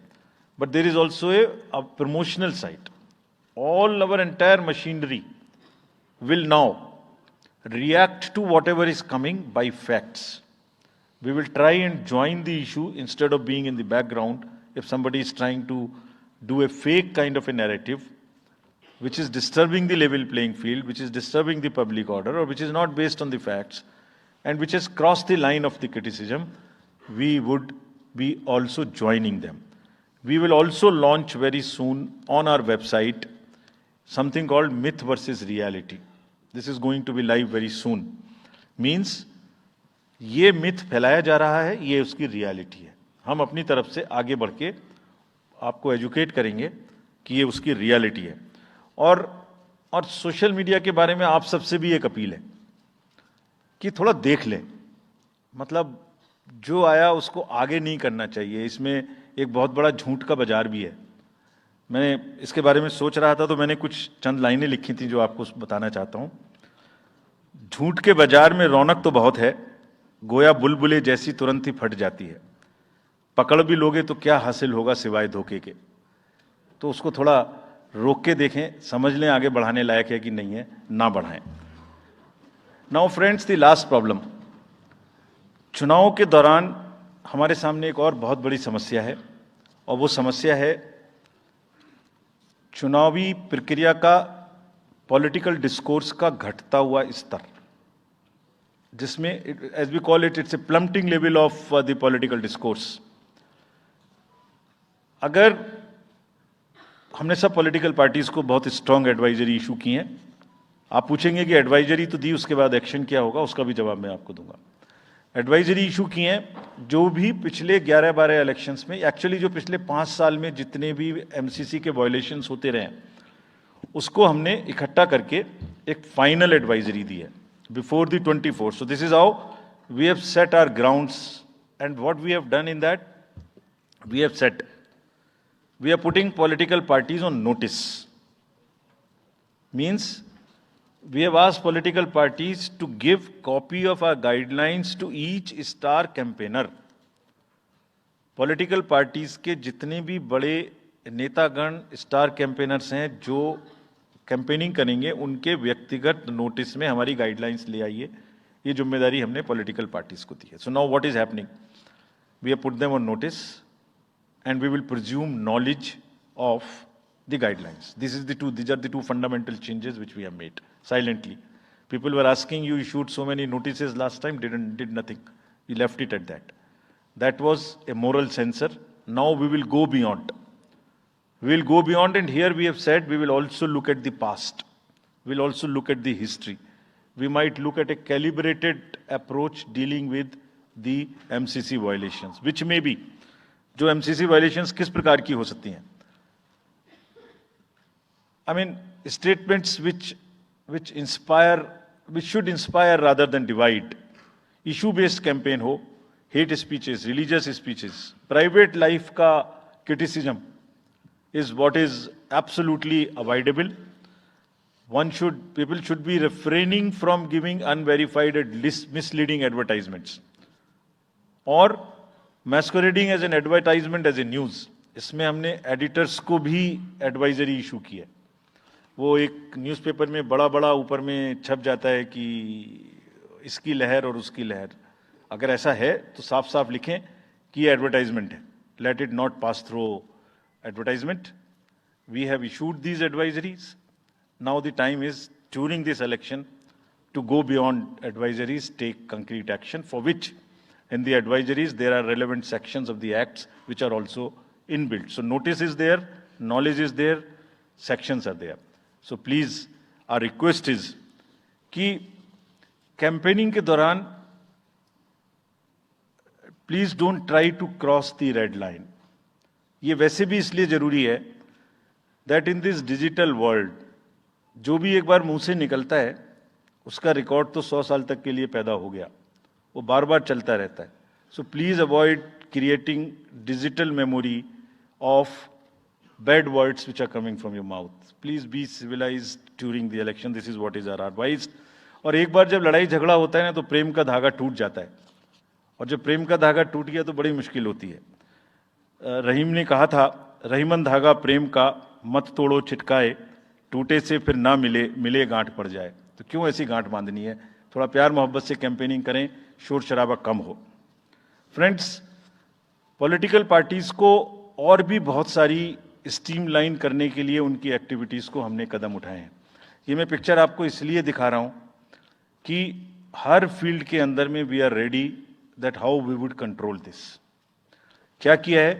But there is also a promotional side. All our entire machinery will now react to whatever is coming by facts. We will try and join the issue instead of being in the background. If somebody is trying to do a fake kind of a narrative, which is disturbing the level playing field, which is disturbing the public order, or which is not based on the facts, and which has crossed the line of the criticism, we would be also joining them. We will also launch very soon on our website something called Myth versus Reality. This is going to be live very soon. Means, ये myth फैलाया जा रहा है, ये उसकी reality है. हम अपनी तरफ से आगे बढ़ के आपको एजुकेट करेंगे कि ये उसकी रियलिटी है. और सोशल मीडिया के बारे में आप सबसे भी एक अपील है
कि थोड़ा देख लें, मतलब जो आया उसको आगे नहीं करना चाहिए। इसमें एक बहुत बड़ा झूठ का बाजार भी है। मैंने इसके बारे में सोच रहा था तो मैंने कुछ चंद लाइनें लिखी थी जो आपको बताना चाहता हूं। झूठ के बाजार में रौनक तो बहुत है, गोया बुलबुले जैसी तुरंत ही फट जाती है। पकड़ भी लोगे तो क्या हासिल होगा सिवाय धोखे के। तो उसको थोड़ा रोक के देखें, समझ लें आगे बढ़ाने लायक है कि नहीं है, ना बढ़ाएं। Now friends, the last problem, चुनाव के दौरान हमारे सामने एक और बहुत बड़ी समस्या है, और वो समस्या है चुनावी प्रक्रिया का, पॉलिटिकल डिस्कोर्स का घटता हुआ स्तर, जिसमें as we call it, it's a plummeting level of the political discourse. अगर हमने सब पॉलिटिकल पार्टीज को बहुत स्ट्रांग एडवाइजरी इशू की हैं, आप पूछेंगे कि एडवाइजरी तो दी, उसके बाद एक्शन क्या होगा, उसका भी जवाब मैं आपको दूंगा। एडवाइजरी इशू की हैं, जो भी पिछले 11-12 इलेक्शंस में, एक्चुअली जो पिछले 5 साल में जितने भी एमसीसी के वायलेशंस होते रहे उसको हमने इकट्ठा करके एक फाइनल एडवाइजरी दी है before the 24th। So this is how we have set our grounds, and what we have done in that, we have set, we are putting political parties on notice. Means we have asked political parties to give copy of our guidelines to each star campaigner. Political parties के जितने भी बड़े नेतागण star campaigners हैं जो campaigning करेंगे, उनके व्यक्तिगत नोटिस में हमारी गाइडलाइंस ले आइए। ये जिम्मेदारी हमने पॉलिटिकल पार्टीज को दी है। So now what is happening, we have put them on notice and we will presume knowledge of the guidelines. These are the two fundamental changes which we have made silently. People were asking, you issued so many notices last time, did nothing. We left it at that. That was a moral censor. Now we will go beyond. We will go beyond, and here we have said we will also look at the past. We will also look at the history. We might look at a calibrated approach dealing with the MCC violations, which may be, जो MCC violations किस प्रकार की हो सकती हैं। I mean statements which inspire, which should inspire rather than divide, issue based campaign हो, hate speeches, religious speeches, private life का criticism is what is absolutely avoidable. people should be refraining from giving unverified and misleading advertisements or masquerading as an advertisement as a news. इसमें हमने editors को भी advisory issue की है। वो एक newspaper में बड़ा बड़ा ऊपर में छप जाता है कि इसकी लहर और उसकी लहर। अगर ऐसा है तो साफ साफ लिखें कि ये एडवर्टाइजमेंट है, let it not pass through advertisement. We have issued these advisories. Now the time is during this election to go beyond advisories, take concrete action, for which in the advisories there are relevant sections of the acts which are also inbuilt. So notice is there, knowledge is there, sections are there. So please, our request is कि campaigning के दौरान please don't try to cross the red line. ये वैसे भी इसलिए जरूरी है that in this digital world जो भी एक बार मुंह से निकलता है उसका रिकॉर्ड तो 100 साल तक के लिए पैदा हो गया, वो बार बार चलता रहता है। So please avoid creating digital memory of bad words which are coming from your mouth. Please be civilised during the election, this is what is our advice. और एक बार जब लड़ाई झगड़ा होता है ना तो प्रेम का धागा टूट जाता है, और जब प्रेम का धागा टूट गया तो बड़ी मुश्किल होती है। रहीम ने कहा था, रहीमन धागा प्रेम का मत तोड़ो छिटकाए, टूटे से फिर ना मिले, मिले गांठ पड़ जाए। तो क्यों ऐसी गांठ बांधनी है, थोड़ा प्यार मोहब्बत से कैंपेनिंग करें, शोर शराबा कम हो। फ्रेंड्स, पॉलिटिकल पार्टीज को और भी बहुत सारी स्ट्रीमलाइन करने के लिए उनकी एक्टिविटीज को हमने कदम उठाए हैं। ये मैं पिक्चर आपको इसलिए दिखा रहा हूं कि हर फील्ड के अंदर में we are ready that how we would control this. क्या किया है,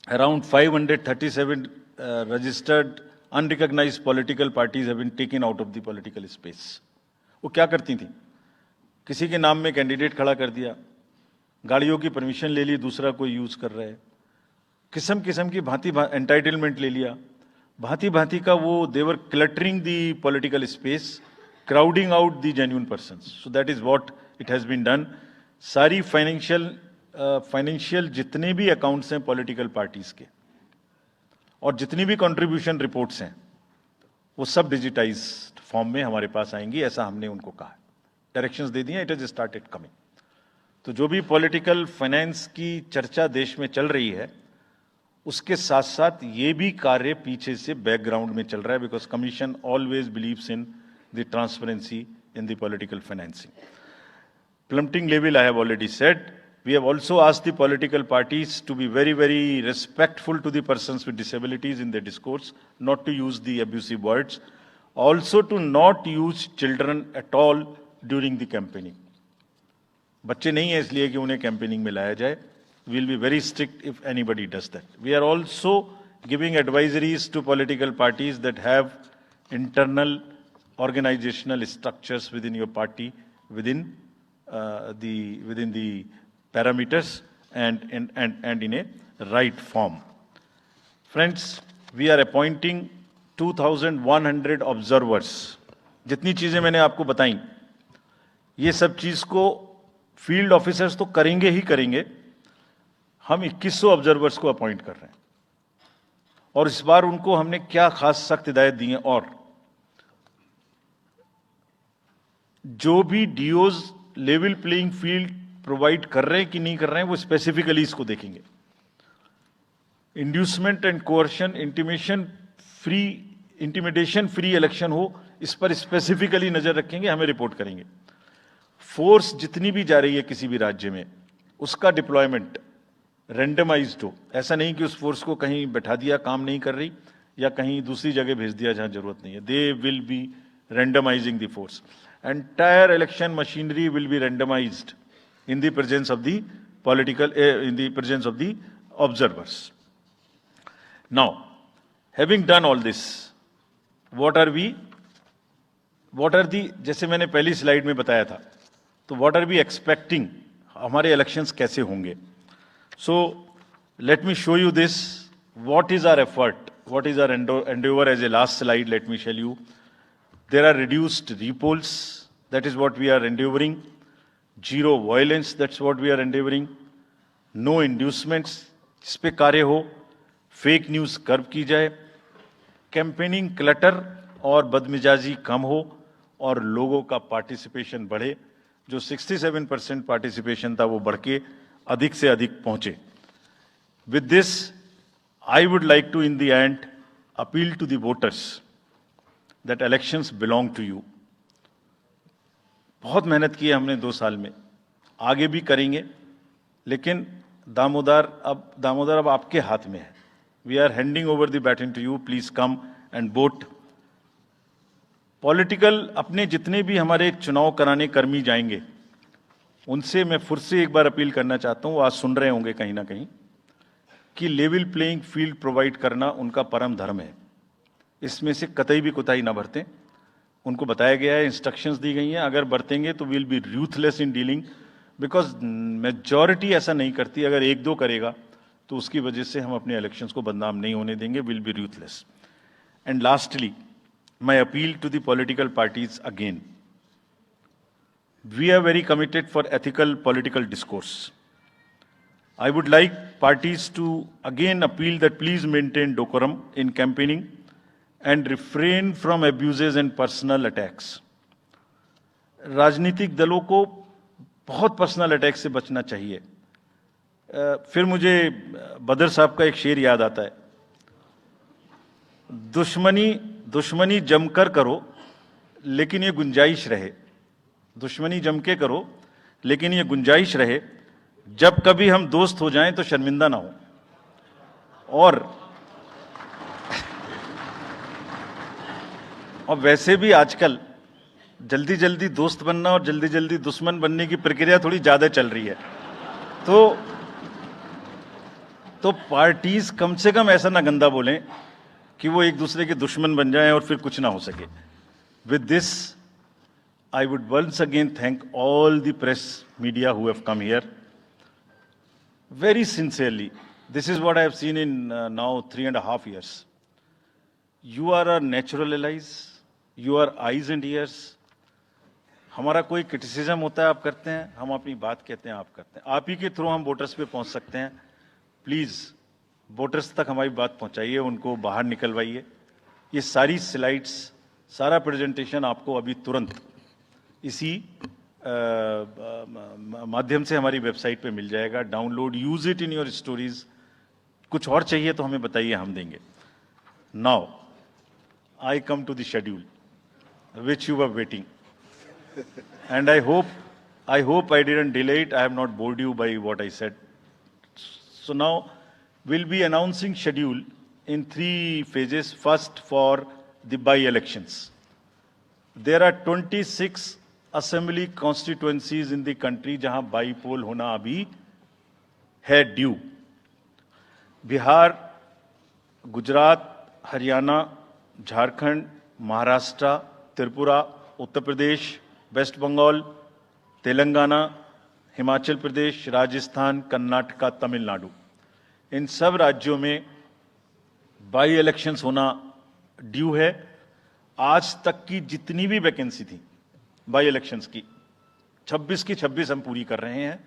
around 537 registered unrecognised political parties have been taken out of the political space. वो क्या करती थी, किसी के नाम में कैंडिडेट खड़ा कर दिया, गाड़ियों की परमिशन ले ली, दूसरा कोई यूज कर रहा है, किस्म किस्म की भांति एंटाइटलमेंट ले लिया, भांति भांति का वो they were cluttering the political space, crowding out the genuine persons. So that is what it has been done. सारी फाइनेंशियल जितने भी अकाउंट्स हैं पॉलिटिकल पार्टीज के और जितनी भी कंट्रीब्यूशन रिपोर्ट्स हैं वो सब डिजिटाइज्ड फॉर्म में हमारे पास आएंगी, ऐसा हमने उनको कहा। डायरेक्शंस दे दिए, इट इज स्टार्टेड कमिंग। तो जो भी पॉलिटिकल फाइनेंस की चर्चा देश में चल रही है उसके साथ साथ ये भी कार्य पीछे से बैकग्राउंड में चल रहा है, because commission always believes in the transparency in the political financing. Plummeting level, I have already said. We have also asked the political parties to be very, very respectful to the persons with disabilities in their discourse, not to use the abusive words, also to not use children at all during the campaigning. बच्चे नहीं है इसलिए कि उन्हें campaigning में लाया जाए. We will be very strict if anybody does that. We are also giving advisories to political parties that have internal organizational structures within your party, within the parameters and in a right form. Friends, we are appointing 2,100 observers. जितनी चीजें मैंने आपको बताई, ये सब चीज को field officers तो करेंगे ही करेंगे. हम 2100 ऑब्जर्वर्स को अपॉइंट कर रहे हैं और इस बार उनको हमने क्या खास सख्त हिदायत दी है, और जो भी डीओज लेवल प्लेइंग फील्ड प्रोवाइड कर रहे हैं कि नहीं कर रहे हैं वो स्पेसिफिकली इसको देखेंगे. Inducement and coercion, intimidation free election हो, इस पर स्पेसिफिकली नजर रखेंगे, हमें रिपोर्ट करेंगे. फोर्स जितनी भी जा रही है किसी भी राज्य में उसका डिप्लॉयमेंट रैंडमाइज्ड हो. ऐसा नहीं कि उस फोर्स को कहीं बैठा दिया, काम नहीं कर रही, या कहीं दूसरी जगह भेज दिया जहां जरूरत नहीं है. They will be randomizing the force. Entire election machinery will be randomized in the presence of the observers. Now, having done all this, what are the, जैसे मैंने पहली स्लाइड में बताया था, तो what are we expecting, हमारे elections कैसे होंगे? So, let me show you this. What is our effort? What is our endeavor? As a last slide, let me show you. There are reduced repolls, that is what we are endeavoring. Zero violence, that's what we are endeavoring. No inducements, इस पे कार्य हो. Fake news curve की जाए. Campaigning clutter और बदमिजाजी कम हो और लोगों का पार्टिसिपेशन बढ़े. जो 67% पार्टिसिपेशन था वो बढ़ के अधिक से अधिक पहुंचे. With this, I would like to, in the end, appeal to the voters that elections belong to you. बहुत मेहनत की है हमने 2 साल में, आगे भी करेंगे, लेकिन दामोदर अब आपके हाथ में है. We are handing over the baton to you. Please come and vote. Political अपने जितने भी हमारे चुनाव कराने कर्मी जाएंगे उनसे मैं फिर से एक बार अपील करना चाहता हूं, आज सुन रहे होंगे कहीं ना कहीं, कि लेवल प्लेइंग फील्ड प्रोवाइड करना उनका परम धर्म है. इसमें से कतई भी कोताही ना बरतें. उनको बताया गया है, इंस्ट्रक्शंस दी गई हैं, अगर बरतेंगे तो will be ruthless in dealing, because majority ऐसा नहीं करती. अगर 1-2 करेगा तो उसकी वजह से हम अपने इलेक्शंस को बदनाम नहीं होने देंगे. Will be ruthless. And lastly, my appeal to the political parties again. We are very committed for ethical political discourse. I would like parties to again appeal that please maintain decorum in campaigning and refrain from abuses and personal attacks. राजनीतिक दलों को बहुत personal attack से बचना चाहिए. फिर मुझे बदर साहब का एक शेर याद आता है, दुश्मनी जमकर करो लेकिन ये गुंजाइश रहे. दुश्मनी जम के करो लेकिन ये गुंजाइश रहे, जब कभी हम दोस्त हो जाएं तो शर्मिंदा ना हो. और वैसे भी आजकल जल्दी जल्दी दोस्त बनना और जल्दी जल्दी दुश्मन बनने की प्रक्रिया थोड़ी ज्यादा चल रही है. तो पार्टीज कम से कम ऐसा ना गंदा बोलें कि वो एक दूसरे के दुश्मन बन जाएं और फिर कुछ ना हो सके. With this, I would once again thank all the press media who have come here. Very sincerely, this is what I have seen in now 3.5 years. You are our natural allies, you are eyes and ears, हमारा कोई criticism होता है आप करते हैं, हम अपनी बात कहते हैं आप करते हैं, आप ही के थ्रू हम वोटर्स पे पहुंच सकते हैं। प्लीज वोटर्स तक हमारी बात पहुंचाइए, उनको बाहर निकलवाइए। ये सारी स्लाइड्स, सारा प्रेजेंटेशन आपको अभी तुरंत इसी माध्यम से हमारी वेबसाइट पे मिल जाएगा। Download, use it in your stories. कुछ और चाहिए तो हमें बताइए, हम देंगे। Now I come to the schedule which you were waiting, and I hope I didn't delay it. I have not bored you by what I said. So now we'll be announcing schedule in 3 phases. First, for the by-elections. There are 26 assembly constituencies in the country जहां by-poll होना अभी है due. Bihar, Gujarat, Haryana, Jharkhand, Maharashtra, Tripura, Uttar Pradesh, waste Bengal, Telangana, Himachal Pradesh, Rajasthan, Karnataka, Tamil Nadu, इन सब राज्यों में by elections होना due है। आज तक की जितनी भी वैकेंसी थी बाई इलेक्शंस की, 26 की 26 हम पूरी कर रहे हैं,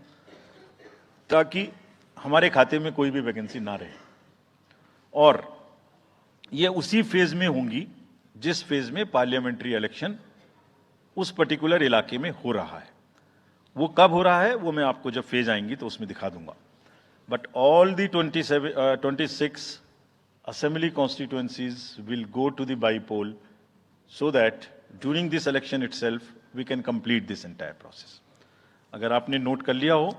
ताकि हमारे खाते में कोई भी वैकेंसी ना रहे। और ये उसी फेज में होंगी जिस फेज में पार्लियामेंट्री इलेक्शन उस पर्टिकुलर इलाके में हो रहा है। वो कब हो रहा है वो मैं आपको जब फेज आएंगी तो उसमें दिखा दूंगा। But all the 26 assembly constituencies will go to the by-poll so that during this election itself we can complete this entire process. अगर आपने नोट कर लिया हो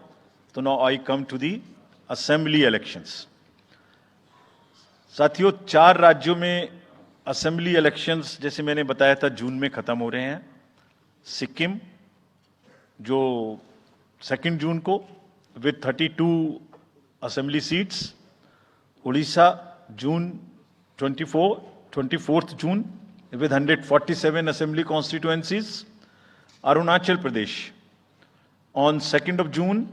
तो now I come to the assembly elections. साथियों, 4 राज्यों में असेंबली इलेक्शंस जैसे मैंने बताया था जून में खत्म हो रहे हैं। सिक्किम जो 2 जून को with 32 assembly seats, Orissa June 24 June with 147 assembly constituencies, Arunachal Pradesh on 2nd of June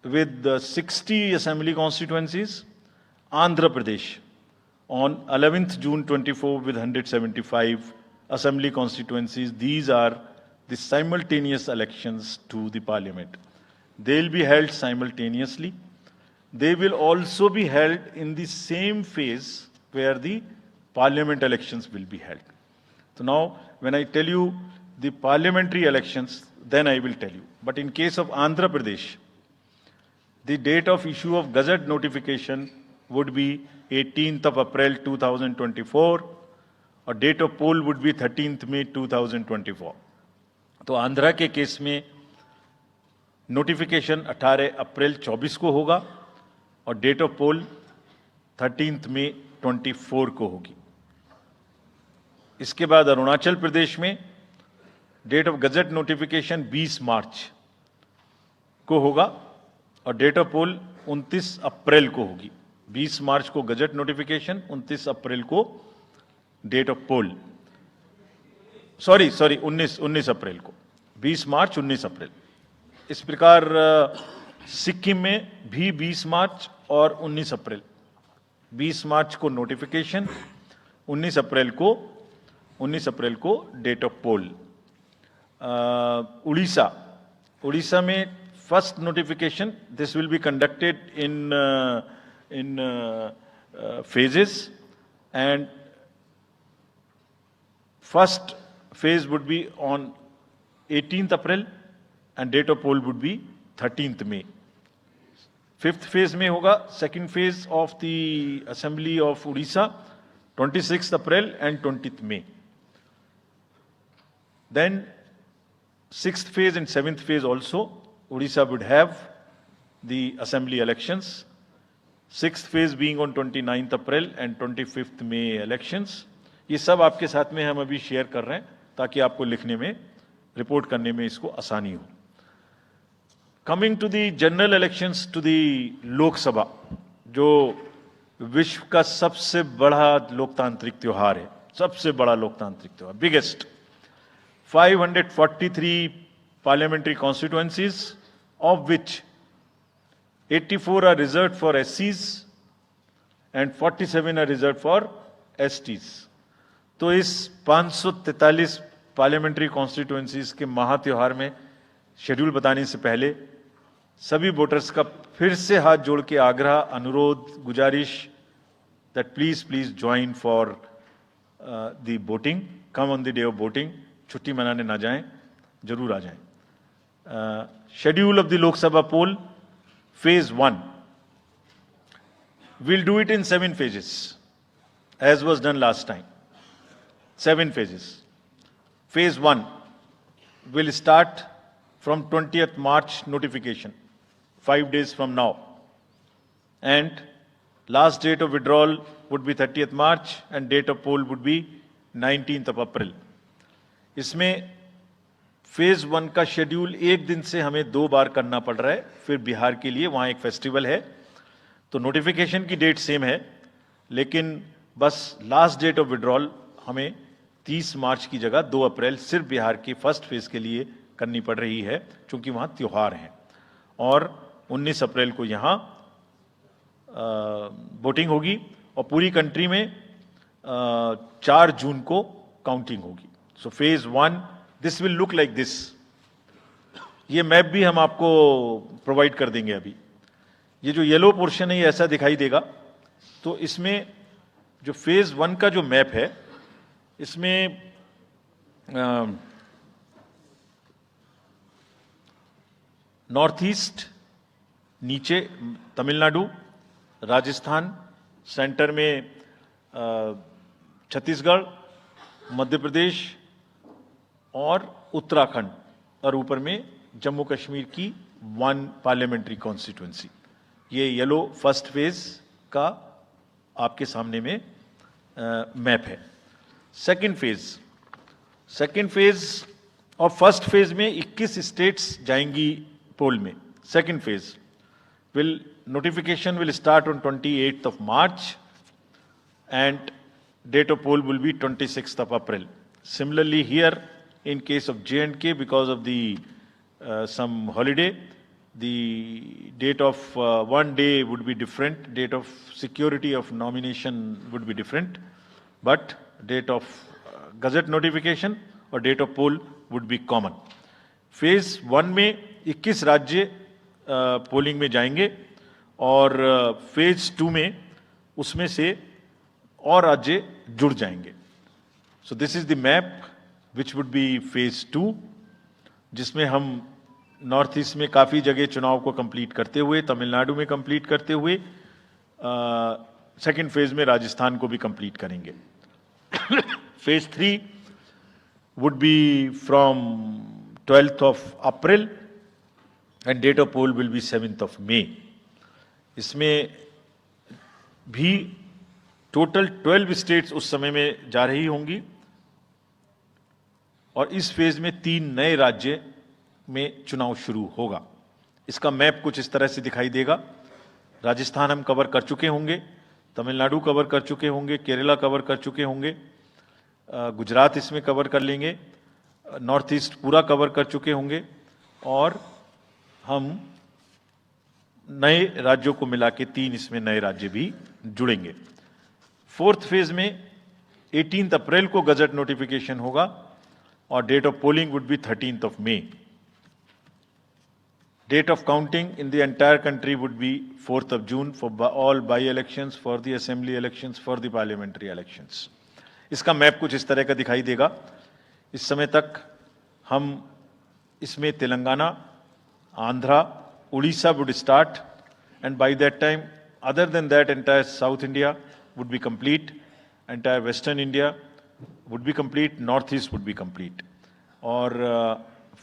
with 60 assembly constituencies, Andhra Pradesh on 11th June 24 with 175 assembly constituencies. These are the simultaneous elections to the parliament. They will be held simultaneously. They will also be held in the same phase where the parliament elections will be held. So now, when I tell you the parliamentary elections, then I will tell you. But in case of Andhra Pradesh, the date of issue of Gazette notification would be 18th of April 2024 और date of poll would be 13th May 2024। तो आंध्रा के case में notification 18 अप्रैल 24 को होगा और date of pole 13th May 24 को होगी। इसके बाद अरुणाचल प्रदेश में डेट ऑफ गजट नोटिफिकेशन 20 मार्च को होगा और डेट ऑफ पोल 29 अप्रैल को होगी। 20 मार्च को गजट नोटिफिकेशन, 29 अप्रैल को डेट ऑफ पोल। सॉरी 19 अप्रैल को, 20 मार्च 19 अप्रैल। इस प्रकार सिक्किम में भी 20 मार्च और 19 अप्रैल, 20 मार्च को नोटिफिकेशन, 19 अप्रैल को डेट ऑफ पोल। उड़ीसा में first notification, this will be conducted in phases, and first phase would be on 18th April and date of poll would be 13th May. 5th phase में होगा second phase of the assembly of Odisha 26th April and 20th May. Then 6th phase and 7th phase also Odisha would have the assembly elections. 6th phase being on 29th April and 25th May elections. ये सब आपके साथ में हम अभी share कर रहे हैं ताकि आपको लिखने में, रिपोर्ट करने में इसको आसानी हो। Coming to the general elections to the Lok Sabha, जो विश्व का सबसे बड़ा लोकतांत्रिक त्योहार है, सबसे बड़ा लोकतांत्रिक त्योहार, biggest. 543 parliamentary constituencies, of which 84 are reserved for SCs and 47 are reserved for STs. तो इस 543 पार्लियामेंट्री कॉन्स्टिट्यूएंसीज के महा त्योहार में शेड्यूल बताने से पहले सभी वोटर्स का फिर से हाथ जोड़ के आग्रह, अनुरोध, गुजारिश that please join for the voting, come on the day of voting, छुट्टी मनाने ना जाएं, जरूर आ जाएं। Schedule of the Lok Sabha poll, phase 1, we'll do it in 7 phases, as was done last time. 7 phases. Phase 1 will start from 20th March notification, 5 days from now. And last date of withdrawal would be 30th March and date of poll would be 19th of April. इसमें phase 1 का schedule एक दिन से हमें 2 बार करना पड़ रहा है, फिर बिहार के लिए वहां एक फेस्टिवल है, तो नोटिफिकेशन की डेट सेम है, लेकिन बस लास्ट डेट ऑफ विड्रॉल हमें 30 मार्च की जगह 2 अप्रैल सिर्फ बिहार की फर्स्ट फेज के लिए करनी पड़ रही है, क्योंकि वहां त्योहार है। और 19 अप्रैल को यहां वोटिंग होगी और पूरी कंट्री में 4 जून को काउंटिंग होगी। So phase 1 this will look like this. ये मैप भी हम आपको प्रोवाइड कर देंगे। अभी ये जो येलो पोर्शन है ये ऐसा दिखाई देगा। तो इसमें जो फेज 1 का जो मैप है, इसमें नॉर्थ ईस्ट, नीचे तमिलनाडु, राजस्थान, सेंटर में छत्तीसगढ़, मध्य प्रदेश और उत्तराखंड, और ऊपर में जम्मू कश्मीर की 1 पार्लियामेंट्री कॉन्स्टिट्यूएंसी। ये येलो फर्स्ट फेज का आपके सामने में मैप है। सेकंड फेज और फर्स्ट फेज में 21 स्टेट्स जाएंगी पोल में। Second phase notification will start on 28th of March and date of poll will be 26th of April. Similarly here, in case of J&K, because of the some holiday, the date of one day would be different, date of security of nomination would be different, but date of gazette notification और date of poll would be common. Phase 1 में 21 राज्य polling में जाएंगे और phase 2 में उसमें से और राज्य जुड़ जाएंगे। सो this is the map which would be phase 2, जिसमें हम नॉर्थ ईस्ट में काफी जगह चुनाव को कंप्लीट करते हुए, तमिलनाडु में कंप्लीट करते हुए, सेकंड फेज में राजस्थान को भी कंप्लीट करेंगे। Phase 3 would be from 12th of April and date of poll will be 7th of May. इसमें भी टोटल 12 स्टेट्स उस समय में जा रही होंगी और इस फेज में 3 नए राज्य में चुनाव शुरू होगा। इसका मैप कुछ इस तरह से दिखाई देगा। राजस्थान हम कवर कर चुके होंगे, तमिलनाडु कवर कर चुके होंगे, केरला कवर कर चुके होंगे, गुजरात इसमें कवर कर लेंगे, नॉर्थ ईस्ट पूरा कवर कर चुके होंगे और हम नए राज्यों को मिला के 3 इसमें नए राज्य भी जुड़ेंगे। फोर्थ फेज में 18 अप्रैल को गजट नोटिफिकेशन होगा और date of polling would be 13th of May. Date of counting in the entire country would be 4th of June for all by-elections, for the assembly elections, for the parliamentary elections. इसका map कुछ इस तरह का दिखाई देगा। इस समय तक हम इसमें Telangana, Andhra, Orissa would start, and by that time, other than that, entire South India would be complete, entire Western India would be complete, North East would be complete. और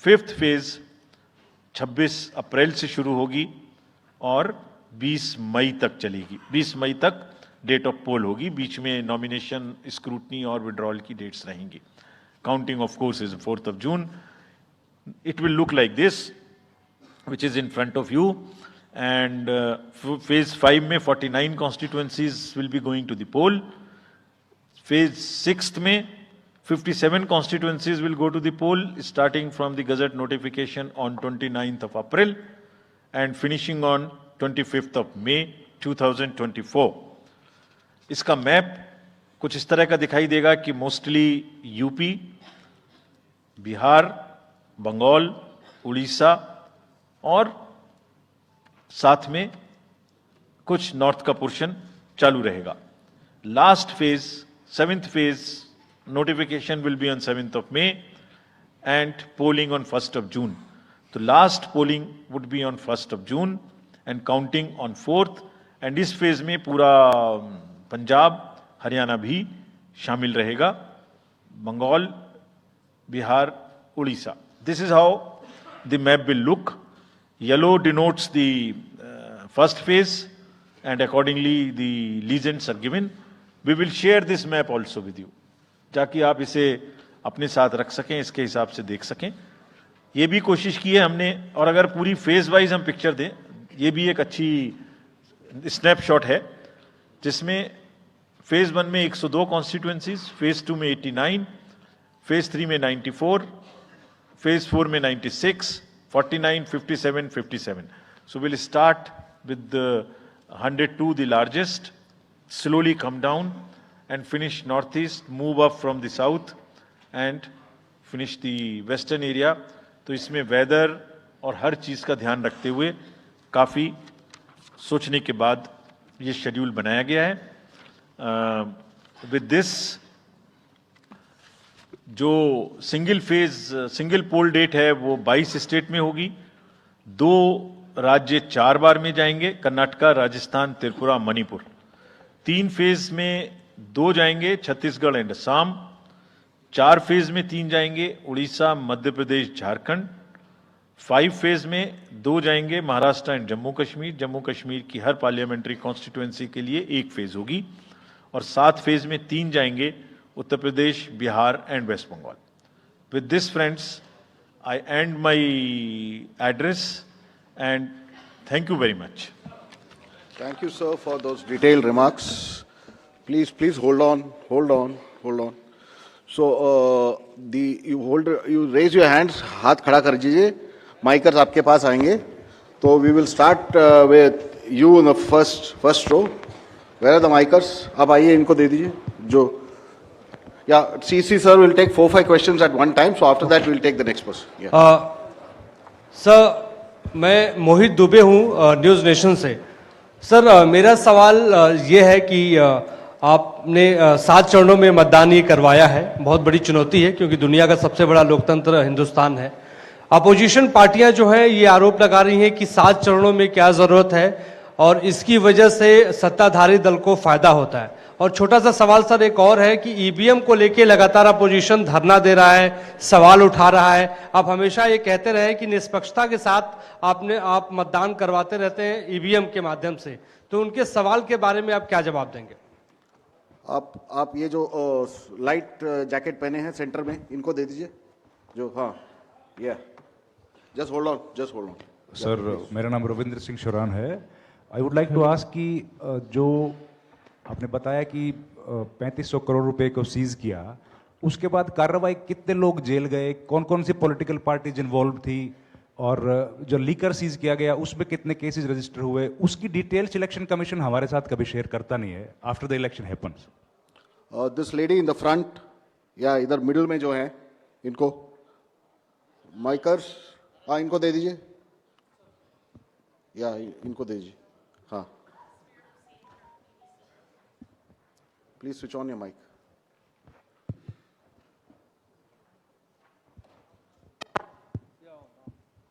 फिफ्थ फेज 26 अप्रैल से शुरू होगी और 20 मई तक चलेगी। 20 मई तक डेट ऑफ पोल होगी, बीच में नॉमिनेशन, स्क्रूटनी और विड्रॉल की डेट्स रहेंगी। Counting of course is 4th of June. It will look like this, which is in front of you, and phase 5 में 49 constituencies will be going to the poll. Phase 6 में 57 constituencies will go to the poll, starting from the gazette notification on 29th of April and finishing on 25th of May 2024. इसका map कुछ इस तरह का दिखाई देगा कि मोस्टली यूपी, बिहार, बंगाल, उड़ीसा और साथ में कुछ नॉर्थ का पोर्शन चालू रहेगा. Last phase, 7th phase, notification will be on 7th of May and polling on 1st of June. तो last polling would be on 1st of June and counting on 4th. And इस phase में पूरा पंजाब, हरियाणा भी शामिल रहेगा, Bengal, Bihar, Orissa. This is how the map will look. Yellow denotes the first phase and accordingly the legends are given. We will share this map also with you, ताकि आप इसे अपने साथ रख सकें, इसके हिसाब से देख सकें. ये भी कोशिश की है हमने, और अगर पूरी फेज वाइज हम पिक्चर दें, ये भी एक अच्छी स्नैपशॉट है, जिसमें फेज 1 में 102 कॉन्स्टिट्यूएंसीज, फेज 2 में 89, फेज 3 में 94, फेज 4 में 96, 49, 57, 57. So we'll start with the 102, the largest, slowly come down and finish northeast, move up from the south and finish the western area. तो इसमें वेदर और हर चीज का ध्यान रखते हुए काफी सोचने के बाद ये शेड्यूल बनाया गया है. विद दिस, जो सिंगल पोल डेट है वो 22 स्टेट में होगी. 2 राज्य 4 बार में जाएंगे, कर्नाटका, राजस्थान, त्रिपुरा, मणिपुर. 3 फेज में 2 जाएंगे, छत्तीसगढ़ एंड असम. 4 फेज में 3 जाएंगे, उड़ीसा, मध्य प्रदेश, झारखंड. 5 फेज में 2 जाएंगे, महाराष्ट्र एंड जम्मू कश्मीर. जम्मू कश्मीर की हर पार्लियामेंट्री कॉन्स्टिट्यूएंसी के लिए 1 फेज होगी. और 7 फेज में 3 जाएंगे, Uttar Pradesh, Bihar and West Bengal. With this friends, I end my address and thank you very much.
Thank you, sir, for those detailed remarks. Please hold on. So, you raise your hands, हाथ खड़ा कर दीजिए. Micers आपके पास आएंगे. तो we will start with you in the first row. Where are the micers? आप आइए, इनको दे दीजिए. जो, yeah, CC sir will take 4-5 questions at one time. So after that we'll take the next person. Yeah.
Sir, मैं मोहित दुबे हूँ news nation से. Sir, मेरा सवाल ये है कि आपने 7 चरणों में मतदान ये करवाया है. बहुत बड़ी चुनौती है, क्योंकि दुनिया का सबसे बड़ा लोकतंत्र हिंदुस्तान है. अपोजिशन पार्टियां जो हैं ये आरोप लगा रही हैं कि 7 चरणों में क्या ज़रूरत है, और इसकी वजह से सत्ताधारी दल को फायदा होता है. और छोटा सा सवाल सर एक और है कि ईवीएम को लेके लगातार अपोजिशन धरना दे रहा है, सवाल उठा रहा है. आप हमेशा ये कहते रहे कि निष्पक्षता के साथ आप मतदान करवाते रहते हैं ईवीएम के माध्यम से. तो उनके सवाल के बारे में आप क्या जवाब देंगे?
आप ये जो लाइट जैकेट पहने हैं सेंटर में, इनको दे दीजिए. जो, हाँ, या जस्ट होल्ड ऑन.
सर, मेरा नाम रविंद्र सिंह शुरान है. I would like to ask कि जो आपने बताया कि 3500 करोड़ रुपए को सीज किया, उसके बाद कार्रवाई कितने लोग जेल गए, कौन कौन सी पॉलिटिकल पार्टीज इन्वॉल्व थी, और जो लीकर सीज किया गया उसमें कितने केसेस रजिस्टर हुए, उसकी डिटेल्स इलेक्शन कमीशन हमारे साथ कभी शेयर करता नहीं है after the election happens.
This lady in the front, या इधर मिडिल में जो है, इनको माइकर्स, हाँ, इनको दे दीजिए. या इनको दे दीजिए. हाँ, please switch on your mic.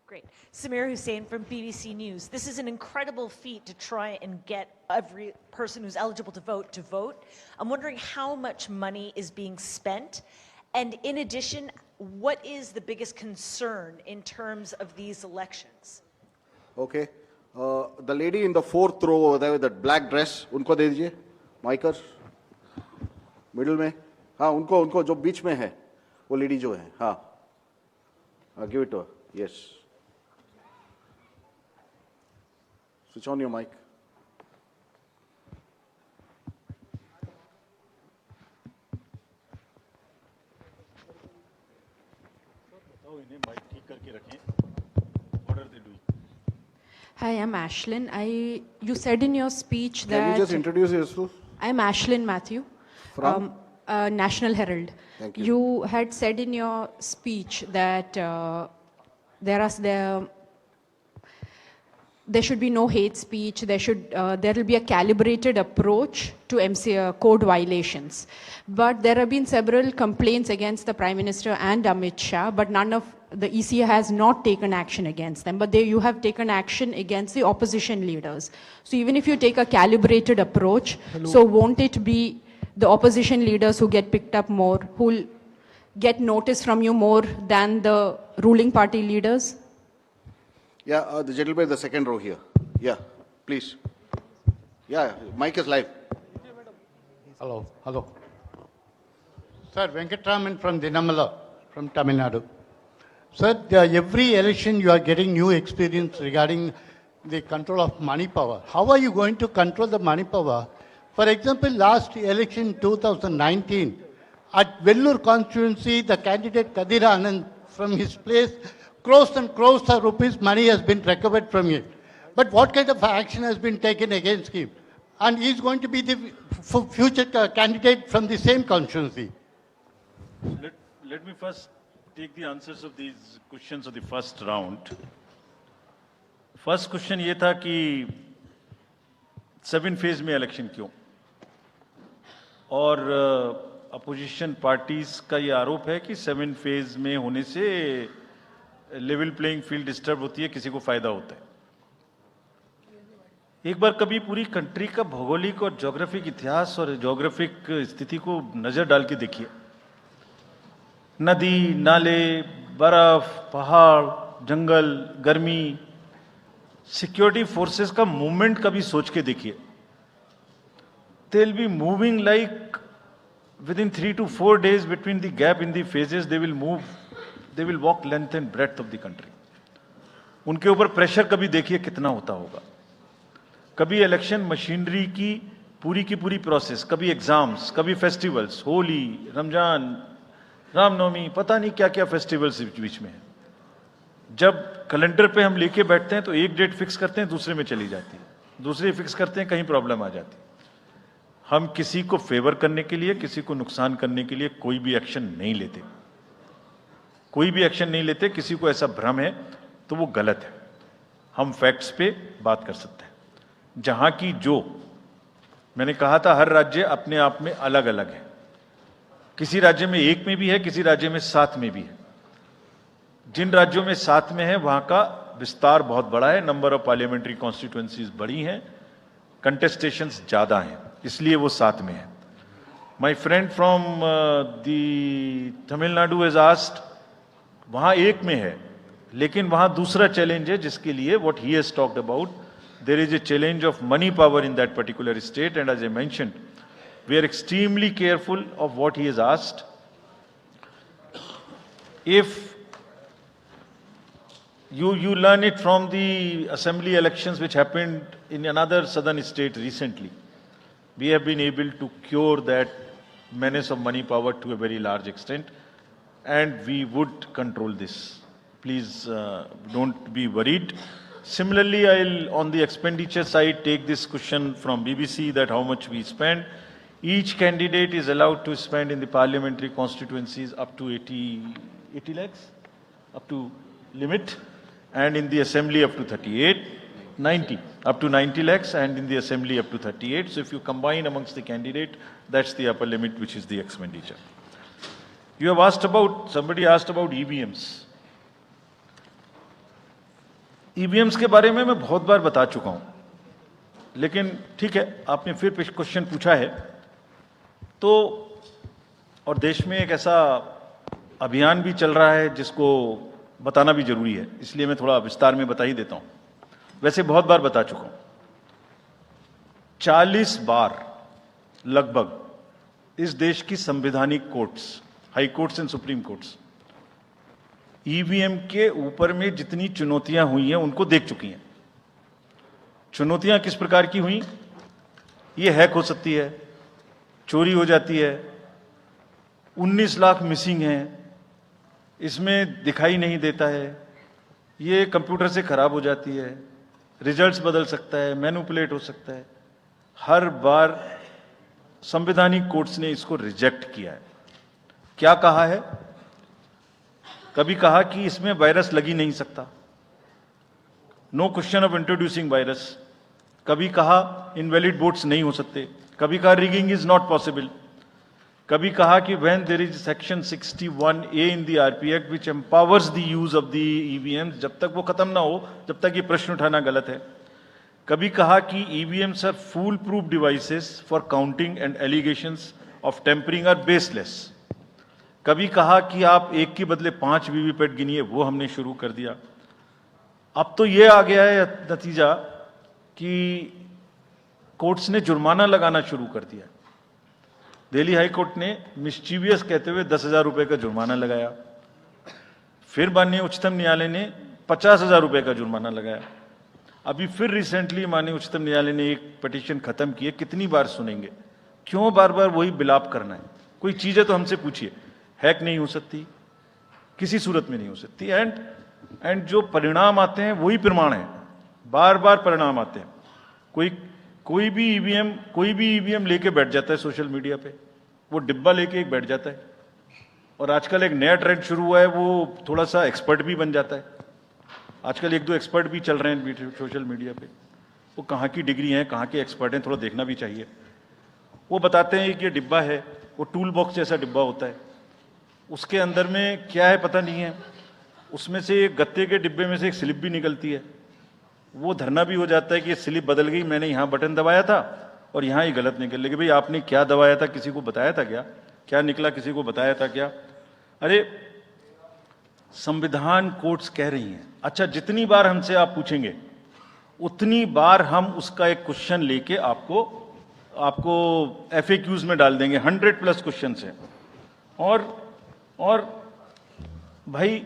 Great. Samir Hussain from BBC News. This is an incredible feat to try and get every person who's eligible to vote. I'm wondering how much money is being spent. And in addition, what is the biggest concern in terms of these elections?
Okay. The lady in the 4th row over there with that black dress, उनको दे दीजिए. माइकर्स middle में, हाँ, उनको जो बीच में है, वो lady जो है, हाँ, give it to her. Yes, switch on your mic.
Hi, I'm Ashlyn. You said in your speech that...
Can you just introduce yourself?
I'm Ashlyn Matthew.
From?
National Herald.
Thank you.
You had said in your speech that there should be no hate speech. There will be a calibrated approach to code violations. But there have been several complaints against the Prime Minister and Amit Shah, but none of the ECA has not taken action against them. But you have taken action against the opposition leaders. So even if you take a calibrated approach, so won't it be the opposition leaders who get picked up more, who will get notice from you more than the ruling party leaders?
Yeah, the gentleman in the second row here. Yeah, please. Yeah, mic is live.
Hello, hello. Sir, Venkatraman from Dinamala, from Tamil Nadu. Sir, every election you are getting new experience regarding the control of money power. How are you going to control the money power? For example, last election 2019, at Vellore constituency, the candidate Kadir Anand from his place, crores and crores of rupees money has been recovered from him. But what kind of action has been taken against him? And he's going to be the future candidate from the same constituency.
Let me first take the answers of these questions of the first round. First question ये था कि 7 phase में election क्यों, और opposition parties का ये आरोप है कि 7 फेज में होने से लेवल प्लेइंग फील्ड डिस्टर्ब होती है, किसी को फायदा होता है। एक बार कभी पूरी कंट्री का भौगोलिक और ज्योग्राफिक इतिहास और ज्योग्राफिक स्थिति को नजर डाल के देखिए। नदी, नाले, बर्फ, पहाड़, जंगल, गर्मी, सिक्योरिटी फोर्सेस का मूवमेंट कभी सोच के देखिए। They will be moving like within 3 to 4 days between the gap in the phases, they will walk length and breadth of the country. उनके ऊपर प्रेशर कभी देखिए कितना होता होगा। कभी इलेक्शन मशीनरी की पूरी प्रोसेस, कभी एग्जाम्स, कभी फेस्टिवल्स, होली, रमजान, रामनवमी, पता नहीं क्या क्या फेस्टिवल्स बीच में है। जब कैलेंडर पे हम लेके बैठते हैं तो एक डेट फिक्स करते हैं, दूसरे में चली जाती है, दूसरे फिक्स करते हैं, कहीं प्रॉब्लम आ जाती है। हम किसी को फेवर करने के लिए, किसी को नुकसान करने के लिए कोई भी एक्शन नहीं लेते, कोई भी एक्शन नहीं लेते। किसी को ऐसा भ्रम है तो वो गलत है। हम फैक्ट्स पे बात कर सकते हैं। जहां की जो मैंने कहा था, हर राज्य अपने आप में अलग अलग है। किसी राज्य में 1 में भी है, किसी राज्य में 7 में भी है। जिन राज्यों में 7 में है वहां का विस्तार बहुत बड़ा है, नंबर ऑफ पार्लियामेंट्री कॉन्स्टिट्यूएंसीज बड़ी हैं, कंटेस्टेशंस ज्यादा हैं, इसलिए वो 7 में है। My friend from the Tamil Nadu has asked, वहां 1 में है, लेकिन वहां दूसरा चैलेंज है जिसके लिए what he has talked about, there is a challenge of money power in that particular state, and as I mentioned, we are extremely careful of what he has asked. If you learn it from the assembly elections which happened in another southern state recently, we have been able to cure that menace of money power to a very large extent, and we would control this. Please don't be worried. Similarly, I'll on the expenditure side take this question from BBC that how much we spend. Each candidate is allowed to spend in the parliamentary constituencies up to 80 lakhs, up to limit, and in the assembly up to 90, up to 90 lakhs, and in the assembly up to 38. So if you combine amongst the candidate, that's the upper limit, which is the expenditure. You have asked about, somebody asked about EVMs. EVMs के बारे में मैं बहुत बार बता चुका हूं, लेकिन ठीक है, आपने फिर क्वेश्चन पूछा है तो, और देश में एक ऐसा अभियान भी चल रहा है जिसको बताना भी जरूरी है, इसलिए मैं थोड़ा विस्तार में बता ही देता हूं। वैसे बहुत बार बता चुका हूं, 40 बार लगभग इस देश की संवैधानिक courts, high courts and supreme courts EVM के ऊपर में जितनी चुनौतियां हुई हैं उनको देख चुकी हैं। चुनौतियां किस प्रकार की हुई? ये हैक हो सकती है, चोरी हो जाती है, 19 लाख मिसिंग हैं, इसमें दिखाई नहीं देता है, ये कंप्यूटर से खराब हो जाती है, रिजल्ट्स बदल सकता है, मैनिपुलेट हो सकता है। हर बार संवैधानिक कोर्ट्स ने इसको रिजेक्ट किया है। क्या कहा है? कभी कहा कि इसमें वायरस लग ही नहीं सकता, no question of introducing virus. कभी कहा इनवैलिड वोट्स नहीं हो सकते, कभी कहा रिगिंग इज नॉट पॉसिबल, कभी कहा कि when there is section 61A in the RP act which empowers the use of the EVMs, जब तक वो खत्म ना हो तब तक ये प्रश्न उठाना गलत है। कभी कहा कि EVMs are foolproof devices for counting and allegations of tampering are baseless. कभी कहा कि आप एक के बदले 5 वीवीपैट गिनिए, वो हमने शुरू कर दिया। अब तो ये आ गया है नतीजा कि कोर्ट्स ने जुर्माना लगाना शुरू कर दिया। दिल्ली हाई कोर्ट ने मिस्चीवियस कहते हुए 10,000 रुपए का जुर्माना लगाया, फिर माननीय उच्चतम न्यायालय ने 50,000 रुपए का जुर्माना लगाया। अभी फिर रिसेंटली माननीय उच्चतम न्यायालय ने एक पिटीशन खत्म की है। कितनी बार सुनेंगे? क्यों बार बार वही बिलाप करना है? कोई चीजें तो हमसे पूछिए। हैक नहीं हो सकती, किसी सूरत में नहीं हो सकती, एंड जो परिणाम आते हैं वही प्रमाण है, बार बार परिणाम आते हैं। कोई भी ईवीएम लेके बैठ जाता है सोशल मीडिया पे, वो डिब्बा लेके एक बैठ जाता है, और आजकल एक नया ट्रेंड शुरू हुआ है, वो थोड़ा सा एक्सपर्ट भी बन जाता है। आजकल 1-2 एक्सपर्ट भी चल रहे हैं सोशल मीडिया पे, वो कहाँ की डिग्री हैं, कहाँ के एक्सपर्ट हैं, थोड़ा देखना भी चाहिए। वो बताते हैं कि ये डिब्बा है, वो टूल बॉक्स जैसा डिब्बा होता है, उसके अंदर में क्या है पता नहीं है, उसमें से एक गत्ते के डिब्बे में से एक स्लिप भी निकलती है। वो धरना भी हो जाता है कि ये स्लिप बदल गई, मैंने यहाँ बटन दबाया था और यहाँ ही गलत निकल गई। भाई आपने क्या दबाया था, किसी को बताया था क्या? क्या निकला, किसी को बताया था क्या? अरे संविधान कोर्ट्स कह रही हैं। अच्छा, जितनी बार हमसे आप पूछेंगे उतनी बार हम उसका एक क्वेश्चन लेके आपको FAQs में डाल देंगे। 100+ क्वेश्चन हैं। और भाई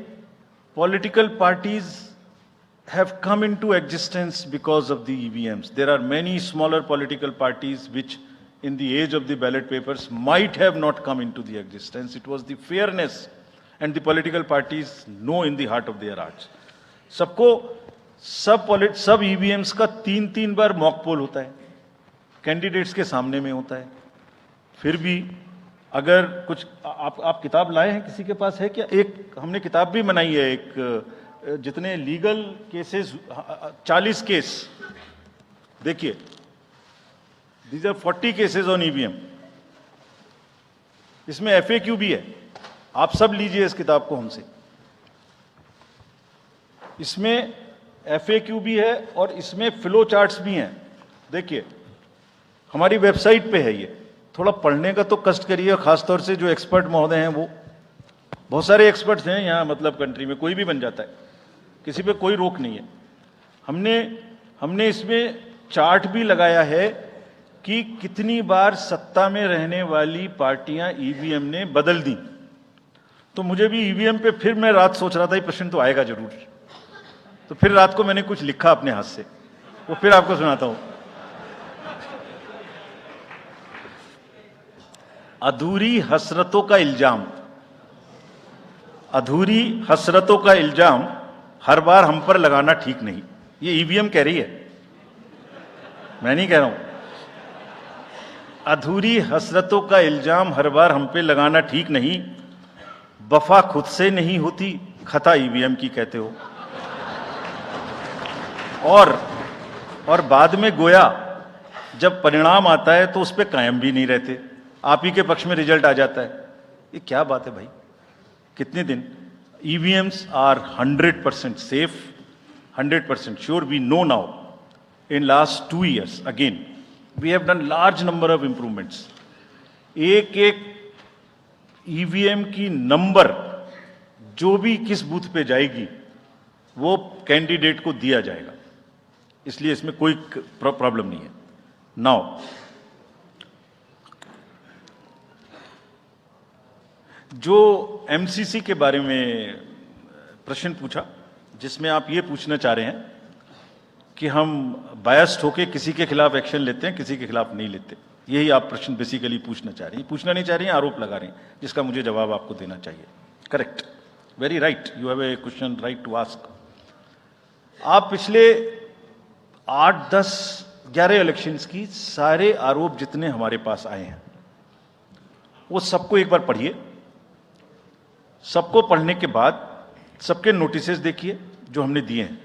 political parties have come into existence because of the EVMs. There are many smaller political parties which in the age of the ballot papers might have not come into the existence. It was the fairness and the political parties know in the heart of their hearts. सब EVMs का 3-3 बार mock poll होता है, candidates के सामने में होता है। फिर भी अगर कुछ आप किताब लाए हैं, किसी के पास है क्या? एक हमने किताब भी बनाई है, एक जितने लीगल केसेस 40 केस, देखिए these are 40 cases on EVM. इसमें FAQ भी है, आप सब लीजिए इस किताब को हमसे। इसमें FAQ भी है और इसमें फ्लो चार्ट्स भी हैं। देखिए हमारी वेबसाइट पे है ये, थोड़ा पढ़ने का तो कष्ट करिए, खासतौर से जो एक्सपर्ट महोदय हैं। वो बहुत सारे एक्सपर्ट्स हैं यहाँ, मतलब कंट्री में कोई भी बन जाता है, किसी पे कोई रोक नहीं है। हमने इसमें चार्ट भी लगाया है कि कितनी बार सत्ता में रहने वाली पार्टियां ईवीएम ने बदल दी। तो मुझे भी ईवीएम पे फिर मैं रात सोच रहा था ये प्रश्न तो आएगा जरूर, तो फिर रात को मैंने कुछ लिखा अपने हाथ से, वो फिर आपको सुनाता हूं। अधूरी हसरतों का इल्जाम, अधूरी हसरतों का इल्जाम हर बार हम पर लगाना ठीक नहीं। ये ईवीएम कह रही है, मैं नहीं कह रहा हूं। अधूरी हसरतों का इल्जाम हर बार हम पे लगाना ठीक नहीं। वफा खुद से नहीं होती, खता ईवीएम की कहते हो। और बाद में गोया जब परिणाम आता है तो उस पर कायम भी नहीं रहते, आप ही के पक्ष में रिजल्ट आ जाता है। ये क्या बात है भाई? कितने दिन? EVMs are 100% safe, 100% sure. We know now. In last 2 years, again, we have done large number of improvements. एक EVM की नंबर जो भी किस बूथ पे जाएगी वो कैंडिडेट को दिया जाएगा, इसलिए इसमें कोई प्रॉब्लम नहीं है। नाउ जो MCC के बारे में प्रश्न पूछा, जिसमें आप ये पूछना चाह रहे हैं कि हम बायस्ड होके किसी के खिलाफ एक्शन लेते हैं, किसी के खिलाफ नहीं लेते, यही आप प्रश्न बेसिकली पूछना चाह रही हैं। पूछना नहीं चाह रही हैं, आरोप लगा रही हैं, जिसका मुझे जवाब आपको देना चाहिए। Correct, very right, you have a question right to ask. आप पिछले 8, 10, 11 इलेक्शंस की सारे आरोप जितने हमारे पास आए हैं वो सबको एक बार पढ़िए, सबको पढ़ने के बाद सबके नोटिसेस देखिए जो हमने दिए हैं,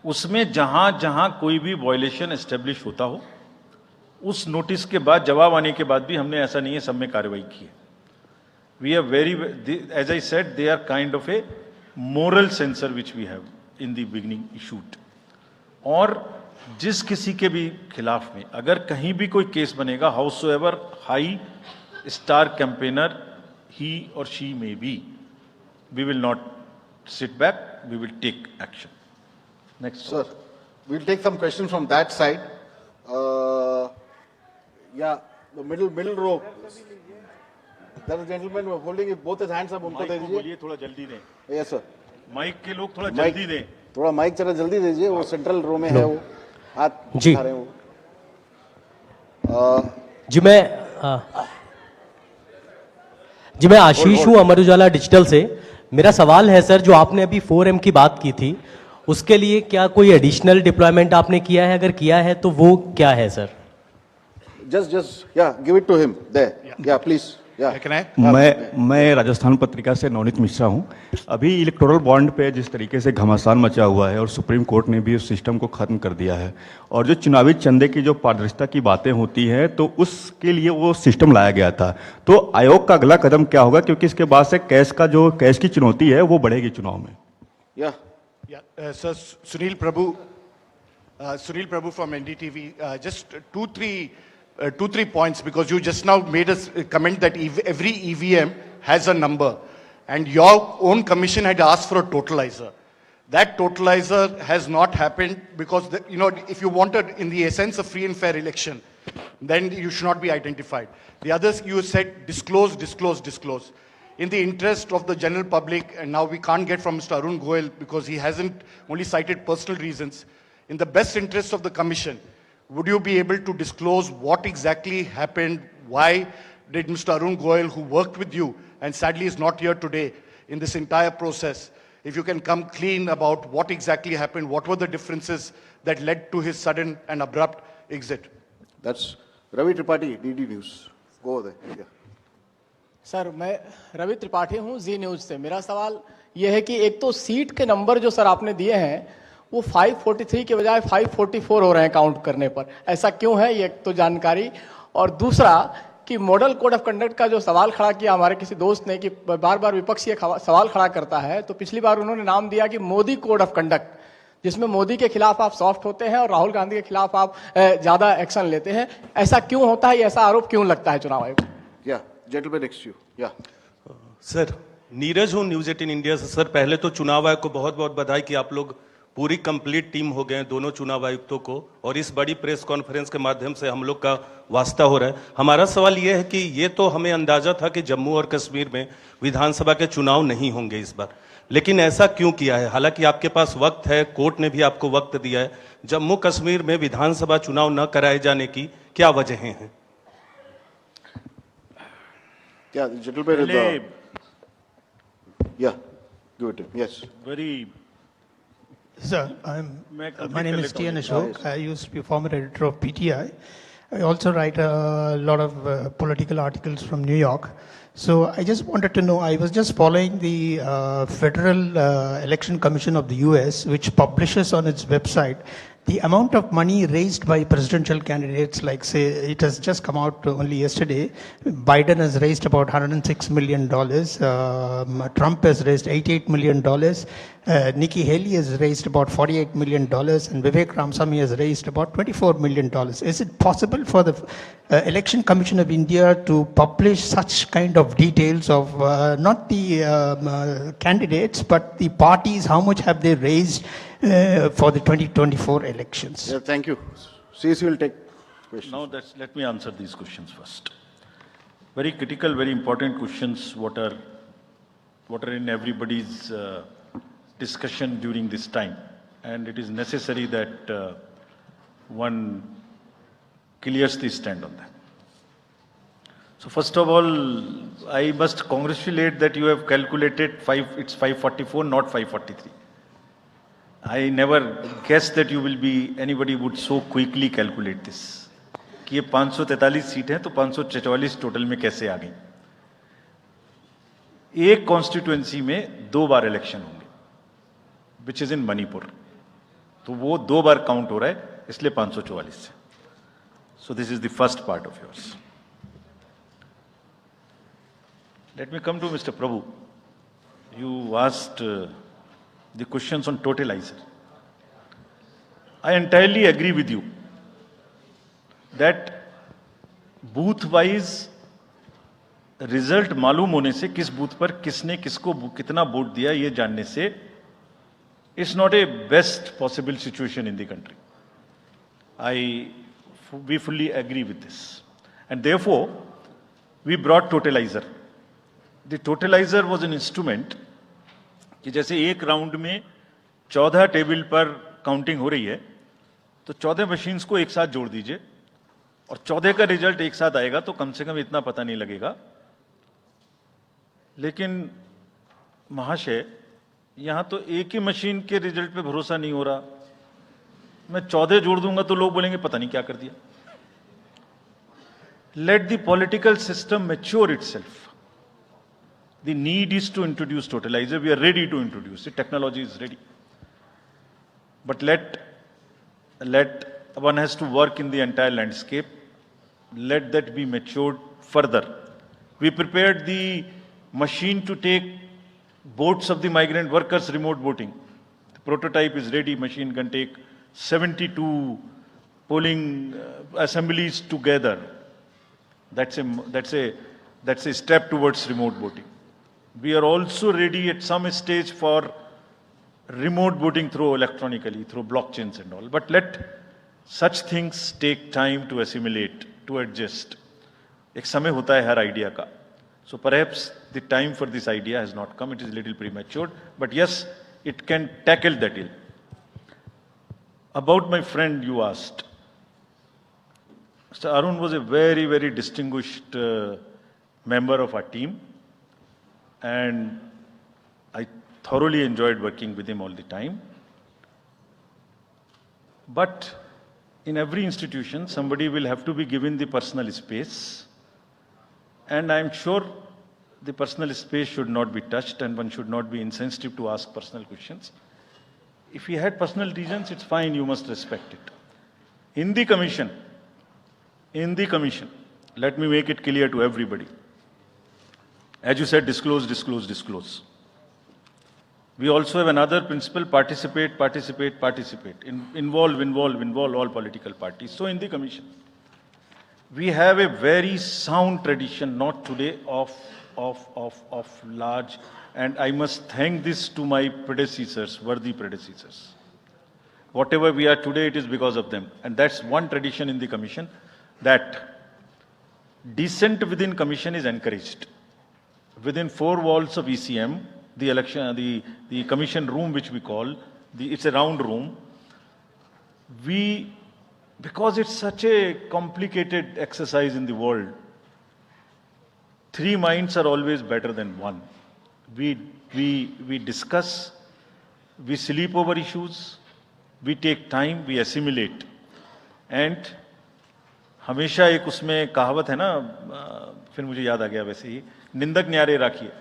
उसमें जहां जहां कोई भी वायलेशन एस्टेब्लिश होता हो, उस नोटिस के बाद जवाब आने के बाद भी हमने ऐसा नहीं है सब में कार्रवाई की है. We are very, as I said, they are kind of a moral censor which we have in the beginning issued. और जिस किसी के भी खिलाफ में अगर कहीं भी कोई केस बनेगा, howsoever high star campaigner he or she may be, we will not sit back, we will take action. Next.
Sir, we'll take some questions from that side. Yeah, the middle row. There is a gentleman who is holding both his hands up. उनको दे दीजिए.
बोलिए थोड़ा जल्दी दें.
Yes, sir.
Mic के लोग थोड़ा जल्दी दें.
थोड़ा माइक जरा जल्दी दीजिए. वो सेंट्रल रो में है वो. हाथ
जी.
उठा रहे हैं वो.
जी मैं आशीष हूँ अमर उजाला डिजिटल से. मेरा सवाल है सर, जो आपने अभी 4M की बात की थी, उसके लिए क्या कोई एडिशनल डिप्लॉयमेंट आपने किया है? अगर किया है तो वो क्या है sir?
Just, yeah, give it to him. There. Yeah, please. Yeah.
मैं राजस्थान पत्रिका से नवनीत मिश्रा हूं. अभी इलेक्टोरल बॉन्ड पे जिस तरीके से घमासान मचा हुआ है और सुप्रीम कोर्ट ने भी उस सिस्टम को खत्म कर दिया है, और जो चुनावी चंदे की जो पारदर्शिता की बातें होती हैं, तो उसके लिए वो सिस्टम लाया गया था. तो आयोग का अगला कदम क्या होगा, क्योंकि इसके बाद से कैश की चुनौती है वो बढ़ेगी चुनाव में.
Yeah.
Sir, Sunil Prabhu from NDTV. Just two, three points, because you just now made a comment that every EVM has a number, and your own commission had asked for a totalizer. That totalizer has not happened because, if you wanted in the essence of free and fair election, then you should not be identified. The others, you said disclose. In the interest of the general public, and now we can't get from Mr. Arun Goel because he hasn't only cited personal reasons. In the best interest of the commission, would you be able to disclose what exactly happened? Why did Mr. Arun Goel, who worked with you and sadly is not here today in this entire process, if you can come clean about what exactly happened, what were the differences that led to his sudden and abrupt exit?
That's Ravi Tripathi, DD News. Go over there. Yeah.
Sir, मैं रवि त्रिपाठी हूँ जी news से. मेरा सवाल यह है कि एक तो सीट के नंबर जो सर आपने दिए हैं वो 543 के बजाय 544 हो रहे हैं काउंट करने पर. ऐसा क्यों है, ये एक तो जानकारी. और दूसरा कि मॉडल कोड ऑफ कंडक्ट का जो सवाल खड़ा किया हमारे किसी दोस्त ने कि बार बार विपक्ष ये सवाल खड़ा करता है, तो पिछली बार उन्होंने नाम दिया कि मोदी कोड ऑफ कंडक्ट, जिसमें मोदी के खिलाफ आप सॉफ्ट होते हैं और राहुल गांधी के खिलाफ आप ज़्यादा एक्शन लेते हैं. ऐसा क्यों होता है, ऐसा आरोप क्यों लगता है चुनाव आयोग?
Yeah, gentleman next to you. Yeah.
Sir, Neeraj हूँ न्यूज़ 18 इंडिया से. सर, पहले तो चुनाव आयोग को बहुत बहुत बधाई कि आप लोग पूरी कंप्लीट टीम हो गए हैं, दोनों चुनाव आयुक्तों को, और इस बड़ी प्रेस कॉन्फ्रेंस के माध्यम से हम लोग का वास्ता हो रहा है. हमारा सवाल ये है कि ये तो हमें अंदाजा था कि जम्मू और कश्मीर में विधानसभा के चुनाव नहीं होंगे इस बार, लेकिन ऐसा क्यों किया है? हालांकि आपके पास वक्त है, कोर्ट ने भी आपको वक्त दिया है. जम्मू कश्मीर में विधानसभा चुनाव न कराए जाने की क्या वजहें हैं?
Yeah, the gentleman. Yeah, do it. Yes.
Very.
Sir, my name is T.N. Ashok. I used to be former editor of PTI. I also write a lot of political articles from New York. So I just wanted to know, I was just following the Federal Election Commission of the US, which publishes on its website the amount of money raised by presidential candidates. Like, say, it has just come out only yesterday. Biden has raised about $106 million. Trump has raised $88 million. Nikki Haley has raised about $48 million. And Vivek Ramaswamy has raised about $24 million. Is it possible for the Election Commission of India to publish such kind of details of not the candidates, but the parties? How much have they raised for the 2024 elections?
Yeah, thank you. CC will take questions.
Now let me answer these questions first. Very critical, very important questions. What are in everybody's discussion during this time, and it is necessary that one clears the stand on that. So first of all, I must congratulate that you have calculated it's 544, not 543. I never guessed that anybody would so quickly calculate this. कि ये 543 seat हैं तो 544 total में कैसे आ गई। एक constituency में 2 बार election होंगे, विच इज इन मणिपुर, तो वो 2 बार काउंट हो रहा है, इसलिए 544 से। So this is the first part of yours. Let me come to mister Prabhu. You asked the questions on totalizer. I entirely agree with you that booth-wise result मालूम होने से, किस बूथ पर किसने किसको कितना वोट दिया ये जानने से, it's not a best possible situation in the country. We fully agree with this, and therefore we brought totalizer. The totalizer was an instrument कि जैसे एक राउंड में 14 टेबल पर काउंटिंग हो रही है, तो 14 मशीन्स को एक साथ जोड़ दीजिए और 14 का रिजल्ट एक साथ आएगा, तो कम से कम इतना पता नहीं लगेगा. लेकिन महाशय, यहां तो एक ही मशीन के रिजल्ट पे भरोसा नहीं हो रहा. मैं 14 जोड़ दूंगा तो लोग बोलेंगे पता नहीं क्या कर दिया. Let the political system mature itself. The need is to introduce totalizer. We are ready to introduce it. Technology is ready. But let one has to work in the entire landscape. Let that be matured further. We prepared the machine to take votes of the migrant workers remote voting. The prototype is ready. Machine can take 72 polling assemblies together. That's a step towards remote voting. We are also ready at some stage for remote voting through electronically, through blockchains and all. But let such things take time to assimilate, to adjust. एक समय होता है हर idea का. So perhaps the time for this idea has not come. It is a little premature. But yes, it can tackle that ill. About my friend you asked. Mr. Arun was a very, very distinguished member of our team, and I thoroughly enjoyed working with him all the time. But in every institution, somebody will have to be given the personal space, and I'm sure the personal space should not be touched, and one should not be insensitive to ask personal questions. If he had personal reasons, it's fine, you must respect it. In the commission, let me make it clear to everybody. As you said, disclose, disclose, disclose. We also have another principle: participate, participate, participate. Involve all political parties. So in the commission, we have a very sound tradition, not today, of large, and I must thank this to my predecessors, worthy predecessors. Whatever we are today, it is because of them. And that's one tradition in the commission, that dissent within commission is encouraged. Within 4 walls of ECM, the commission room, which we call, it's a round room. Because it's such a complicated exercise in the world, 3 minds are always better than 1. We discuss, we sleep over issues, we take time, we assimilate. And हमेशा एक उसमें कहावत है ना, फिर मुझे याद आ गया, वैसे ही, निंदक न्यारे राखिए.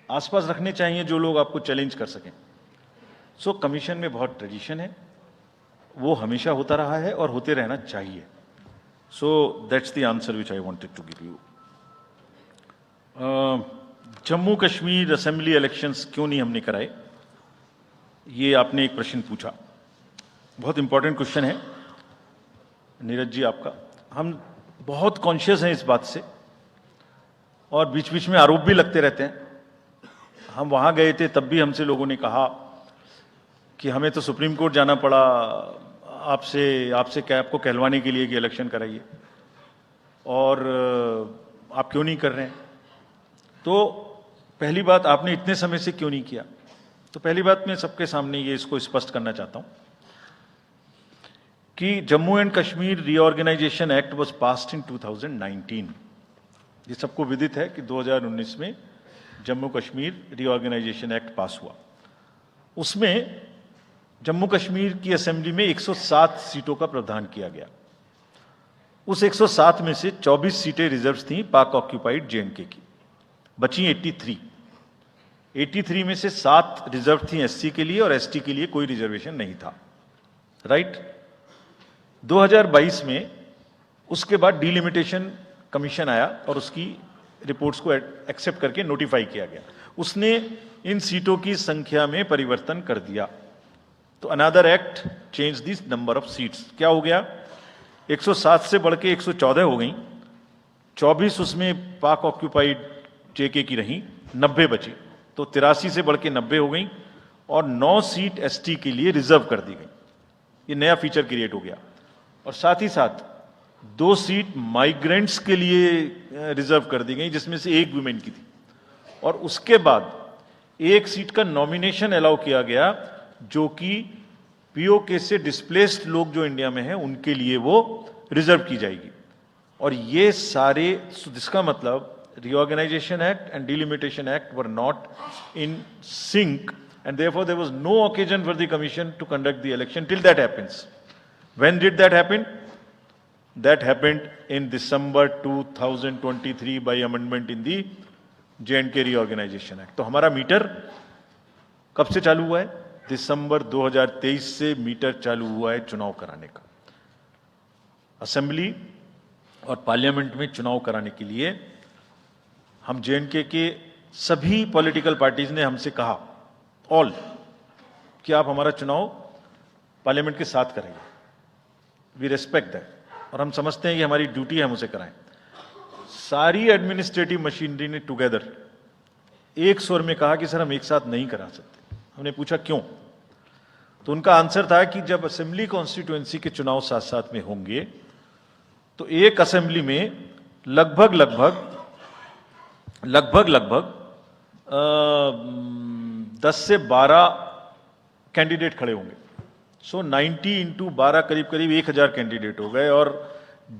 आसपास रखने चाहिए जो लोग आपको चैलेंज कर सकें. सो कमीशन में बहुत ट्रेडिशन है, वो हमेशा होता रहा है और होते रहना चाहिए. So that's the answer which I wanted to give you. Jammu Kashmir assembly elections क्यों नहीं हमने कराए, ये आपने एक प्रश्न पूछा. बहुत इंपॉर्टेंट क्वेश्चन है नीरज जी आपका. हम बहुत कॉन्शियस हैं इस बात से, और बीच बीच में आरोप भी लगते रहते हैं. हम वहां गए थे, तब भी हमसे लोगों ने कहा कि हमें तो सुप्रीम कोर्ट जाना पड़ा आपसे क्या आपको कहलवाने के लिए कि इलेक्शन कराइए, और आप क्यों नहीं कर रहे हैं. तो पहली बात, आपने इतने समय से क्यों नहीं किया. तो पहली बात मैं सबके सामने ये इसको स्पष्ट करना चाहता हूं कि Jammu and Kashmir reorganisation act was passed in 2019. ये सबको विदित है कि 2019 में Jammu Kashmir reorganisation act pass हुआ. उसमें जम्मू कश्मीर की असेंबली में 107 सीटों का प्रावधान किया गया. उस 107 में से 24 सीटें रिजर्व थी पाक ऑक्यूपाइड जेएंडके की, बची 83 में से 7 रिजर्व थी एससी के लिए और एसटी के लिए कोई रिजर्वेशन नहीं था, राइट। 2022 में उसके बाद डिलिमिटेशन कमीशन आया और उसकी रिपोर्ट्स को एक्सेप्ट करके नोटिफाई किया गया। उसने इन सीटों की संख्या में परिवर्तन कर दिया, तो another act change this number of seats. क्या हो गया, 107 से बढ़ के 114 हो गई, 24 उसमें पाक ऑक्यूपाइड जेके की रही, 90 बची, तो 83 से बढ़ के 90 हो गई और 9 सीट एसटी के लिए रिजर्व कर दी गई। ये नया फीचर क्रिएट हो गया। और साथ ही साथ 2 सीट माइग्रेंट्स के लिए रिजर्व कर दी गई, जिसमें से 1 वुमेन की थी। और उसके बाद 1 सीट का नॉमिनेशन अलाउ किया गया, जो कि पीओके से डिस्प्लेस्ड लोग जो इंडिया में हैं उनके लिए वो रिजर्व की जाएगी। और ये सारे, जिसका मतलब Reorganization Act and Delimitation Act were not in sync, and therefore there was no occasion for the commission to conduct the election till that happens. When did that happen? That happened in December 2023 by amendment in the J&K Reorganization Act. तो हमारा metre कब से चालू हुआ है? दिसंबर 2023 से metre चालू हुआ है चुनाव कराने का। असेंबली और पार्लियामेंट में चुनाव कराने के लिए हम J&K के सभी पॉलिटिकल पार्टीज ने हमसे कहा, ऑल, कि आप हमारा चुनाव पार्लियामेंट के साथ करेंगे। वी रेस्पेक्ट दैट, और हम समझते हैं कि हमारी ड्यूटी है, हम उसे कराएं। सारी एडमिनिस्ट्रेटिव मशीनरी ने टुगेदर एक स्वर में कहा कि सर हम एक साथ नहीं करा सकते। हमने पूछा क्यों, तो उनका आंसर था कि जब असेंबली कॉन्स्टिट्यूएंसी के चुनाव साथ साथ में होंगे तो एक असेंबली में लगभग 10 से 12 कैंडिडेट खड़े होंगे। सो 90 इंटू 12 करीब 1000 कैंडिडेट हो गए। और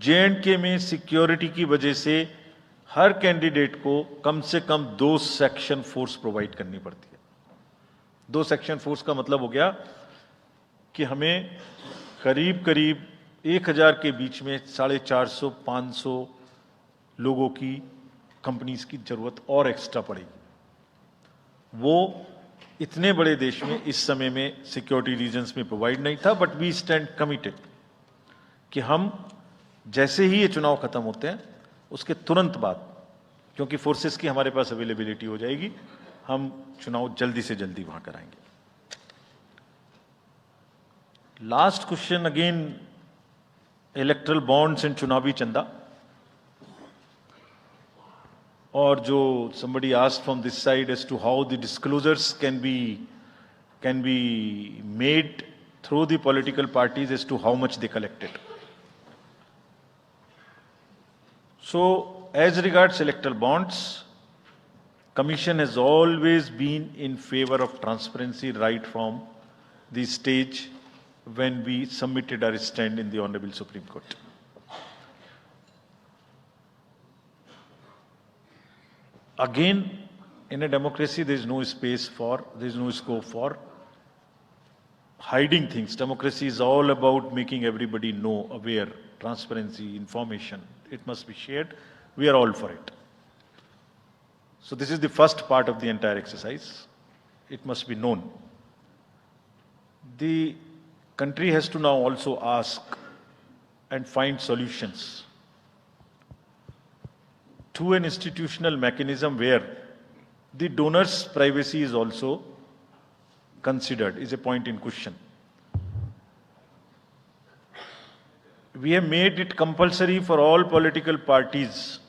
J&K में सिक्योरिटी की वजह से हर कैंडिडेट को कम से कम 2 सेक्शन फोर्स प्रोवाइड करनी पड़ती है। 2 सेक्शन फोर्स का मतलब हो गया कि हमें करीब 1000 के बीच में 450-500 लोगों की, कंपनीज की जरूरत और एक्स्ट्रा पड़ेगी। वो इतने बड़े देश में इस समय में सिक्योरिटी रीजंस में प्रोवाइड नहीं था, बट वी स्टैंड कमिटेड कि हम जैसे ही ये चुनाव खत्म होते हैं उसके तुरंत बाद, क्योंकि फोर्सेस की हमारे पास अवेलेबिलिटी हो जाएगी, हम चुनाव जल्दी से जल्दी वहां कराएंगे। Last question again, erectile bonds and चुनावी चंदा। और जो somebody asked from this side as to how the disclosures can be made through the political parties as to how much they collected. So, as regards electoral bonds, Commission has always been in favor of transparency right from the stage when we submitted our stand in the Honorable Supreme Court. Again, in a democracy, there is no scope for hiding things. Democracy is all about making everybody know, aware, transparency, information. It must be shared. We are all for it. So this is the first part of the entire exercise. It must be known. The country has to now also ask and find solutions to an institutional mechanism where the donor's privacy is also considered, is a point in question. We have made it compulsory for all political parties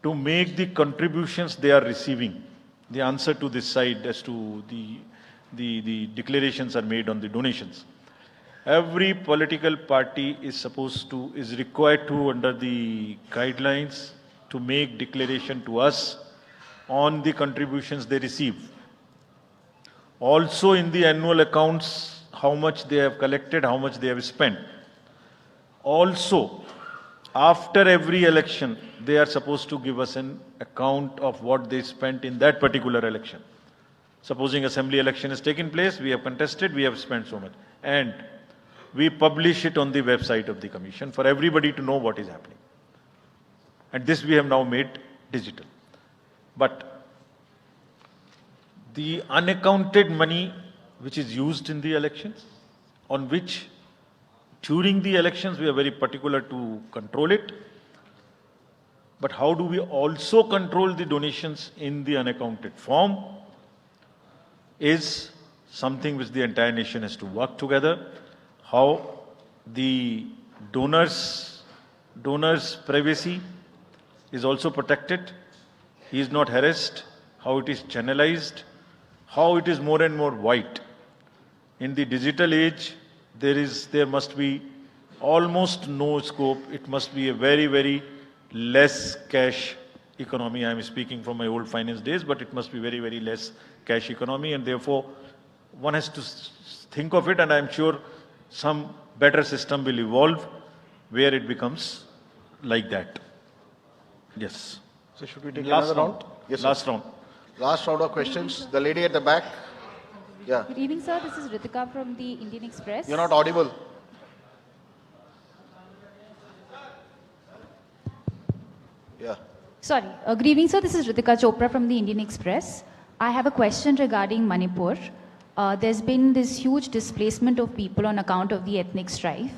to make the contributions they are receiving. The answer to this side as to the declarations are made on the donations. Every political party is required to, under the guidelines, to make declaration to us on the contributions they receive. Also in the annual accounts, how much they have collected, how much they have spent. Also, after every election, they are supposed to give us an account of what they spent in that particular election. Supposing assembly election has taken place, we have contested, we have spent so much. And we publish it on the website of the commission for everybody to know what is happening. And this we have now made digital. But the unaccounted money which is used in the elections, on which during the elections we are very particular to control it. But how do we also control the donations in the unaccounted form is something which the entire nation has to work together. How the donors' privacy is also protected. He is not harassed. How it is channelized. How it is more and more white. In the digital age, there must be almost no scope. It must be a very, very less cash economy. I am speaking from my old finance days, but it must be very, very less cash economy, and therefore one has to think of it, and I am sure some better system will evolve where it becomes like that. Yes.
So should we take
Last
another round?
round.
Yes,
Last
sir.
round.
Last round of questions. The lady at the back. Yeah.
Good evening, sir. This is Ritika from the Indian Express.
You're not audible. Yeah.
Sorry. Good evening, sir. This is Ritika Chopra from the Indian Express. I have a question regarding Manipur. There's been this huge displacement of people on account of the ethnic strife.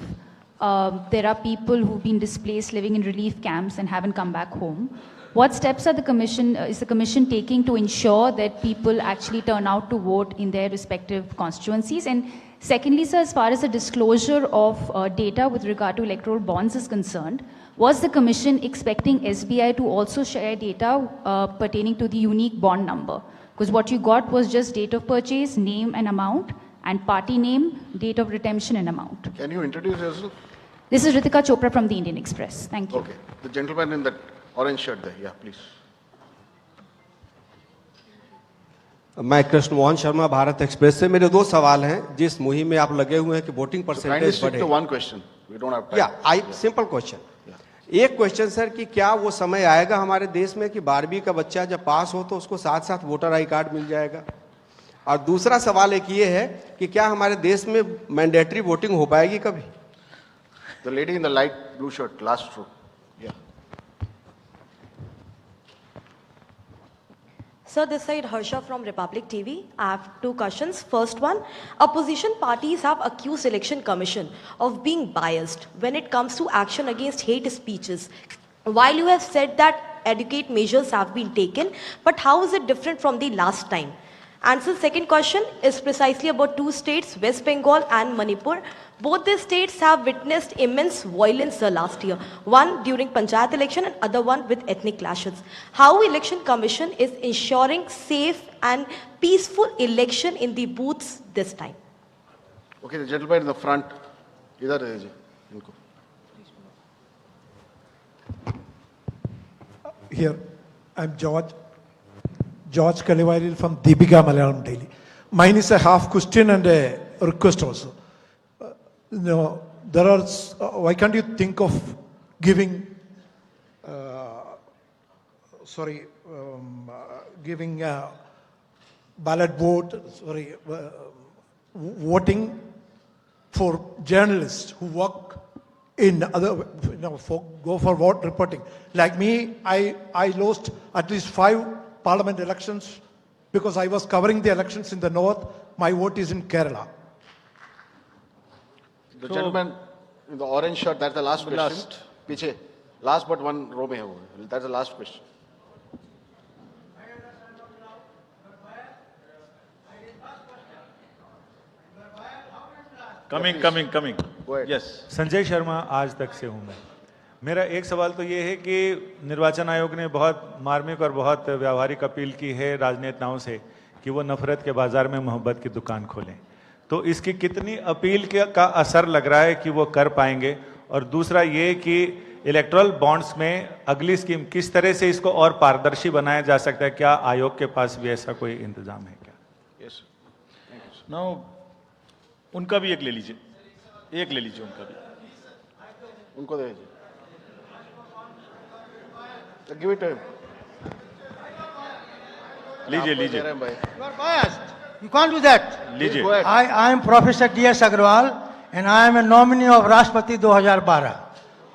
There are people who've been displaced living in relief camps and haven't come back home. What steps are is the commission taking to ensure that people actually turn out to vote in their respective constituencies? And secondly, sir, as far as the disclosure of data with regard to electoral bonds is concerned, was the commission expecting SBI to also share data pertaining to the unique bond number? Because what you got was just date of purchase, name and amount, and party name, date of redemption and amount.
Can you introduce yourself?
This is Ritika Chopra from the Indian Express. Thank you.
Okay. The gentleman in that orange shirt there. Yeah, please.
मैं Krishna Mohan Sharma Bharat express से मेरे दो सवाल हैं जिस मुहिम में आप लगे हुए हैं कि voting
So kindly
percentage
stick
बढ़े
to one question. We don't have time.
या सिंपल क्वेश्चन एक क्वेश्चन सर कि क्या वो समय आएगा हमारे देश में कि 12वीं का बच्चा जब पास हो तो उसको साथ साथ वोटर आई कार्ड मिल जाएगा और दूसरा सवाल एक ये है कि क्या हमारे देश में मैंडेटरी वोटिंग हो पाएगी कभी
The lady in the light blue shirt, last row. Yeah.
Sir, this side Harsha from Republic TV. I have two questions. First one, opposition parties have accused Election Commission of being biased when it comes to action against hate speeches. While you have said that adequate measures have been taken, but how is it different from the last time? And so second question is precisely about two states, West Bengal and Manipur. Both these states have witnessed immense violence last year. One during Panchayat election and other one with ethnic clashes. How Election Commission is ensuring safe and peaceful election in the booths this time?
Okay, the gentleman in the front. Idhar rahe ji, inko.
Here, I'm George Kalivaril from Deepika Malayalam Daily. Mine is a half question and a request also. There are, why can't you think of giving, giving a ballot vote, voting for journalists who work in other, go for vote reporting. Like me, I lost at least 5 parliament elections because I was covering the elections in the north. My vote is in Kerala.
The gentleman in the orange shirt, that's the last question. Piche. Last but one row mein hai wo. That's the last question.
Coming.
Go ahead.
Yes.
Sanjay Sharma आज तक से हूँ मैं मेरा एक सवाल तो ये है कि निर्वाचन आयोग ने बहुत मार्मिक और बहुत व्यावहारिक अपील की है राजनेताओं से कि वो नफरत के बाजार में मोहब्बत की दुकान खोलें तो इसकी कितनी अपील का असर लग रहा है कि वो कर पाएंगे और दूसरा ये कि इलेक्टोरल बॉन्ड्स में अगली स्कीम किस तरह से इसको और पारदर्शी बनाया जा सकता है क्या आयोग के पास भी ऐसा कोई इंतजाम है क्या
Yes.
नाउ उनका भी एक ले लीजिए उनका भी
उनको दे दीजिए. Give it to him.
लीजिए
You are biased. You can't do that.
लीजिए.
I am Professor D.S. Agrawal, and I am a nominee of राष्ट्रपति 2012.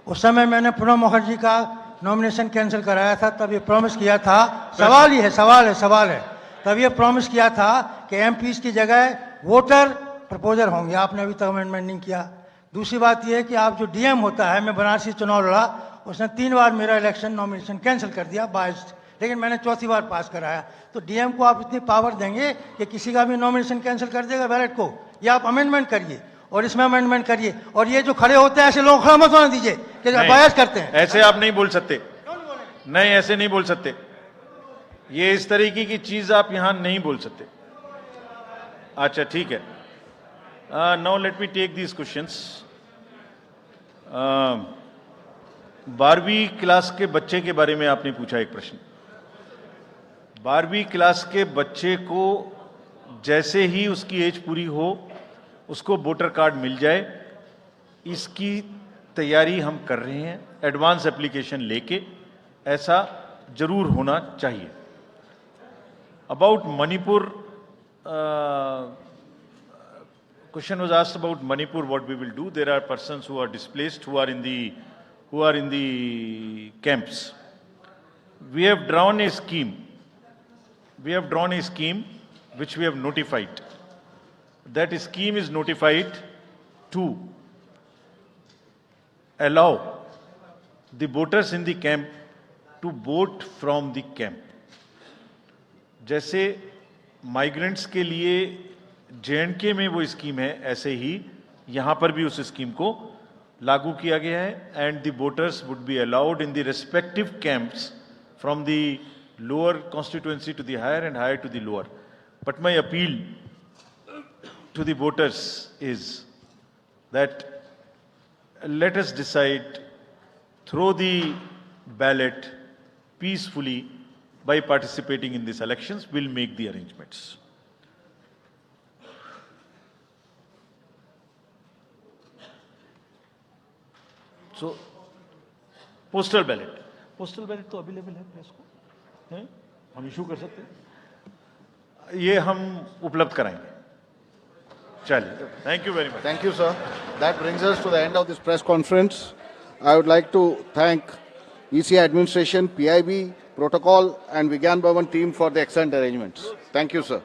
उस समय मैंने प्रणब मुखर्जी का नॉमिनेशन कैंसिल कराया था, तब ये प्रॉमिस किया था, सवाल है, तब ये प्रॉमिस किया था कि एमपीज की जगह वोटर प्रपोजर होंगे. आपने अभी तक अमेंडमेंट नहीं किया. दूसरी बात ये है कि आप जो डीएम होता है, मैं बनारसी चुनाव लड़ा, उसने 3 बार मेरा इलेक्शन नॉमिनेशन कैंसिल कर दिया बायस्ड, लेकिन मैंने 4थी बार पास कराया. तो डीएम को आप इतनी पावर देंगे कि किसी का भी नॉमिनेशन कैंसिल कर देगा बैलेट को, या आप अमेंडमेंट करिए और इसमें अमेंडमेंट करिए. और ये जो खड़े होते हैं ऐसे लोग खड़ा मत होने दीजिए कि बायस करते हैं.
ऐसे आप नहीं बोल सकते, नहीं ऐसे नहीं बोल सकते. ये इस तरीके की चीज आप यहां नहीं बोल सकते. अच्छा ठीक है. Now let me take these questions. 12वीं क्लास के बच्चे के बारे में आपने पूछा एक प्रश्न. 12वीं क्लास के बच्चे को जैसे ही उसकी एज पूरी हो उसको वोटर कार्ड मिल जाए, इसकी तैयारी हम कर रहे हैं. एडवांस एप्लीकेशन लेके ऐसा जरूर होना चाहिए. About Manipur, question was asked about Manipur, what we will do. There are persons who are displaced, who are in the camps. We have drawn a scheme. Which we have notified. That scheme is notified to allow the voters in the camp to vote from the camp. जैसे migrants के लिए JNK में वो scheme है, ऐसे ही यहां पर भी उस स्कीम को लागू किया गया है. And the voters would be allowed in the respective camps from the lower constituency to the higher and higher to the lower. But my appeal to the voters is that let us decide through the ballot peacefully by participating in these elections. We'll make the arrangements. So postal ballot तो available है press को, हैं? हम issue कर सकते हैं, ये हम उपलब्ध कराएंगे. Thank you very much.
Thank you, sir. That brings us to the end of this press conference. I would like to thank ECI administration, PIB, protocol and Vigyan Bhavan team for the excellent arrangements. Thank you, sir.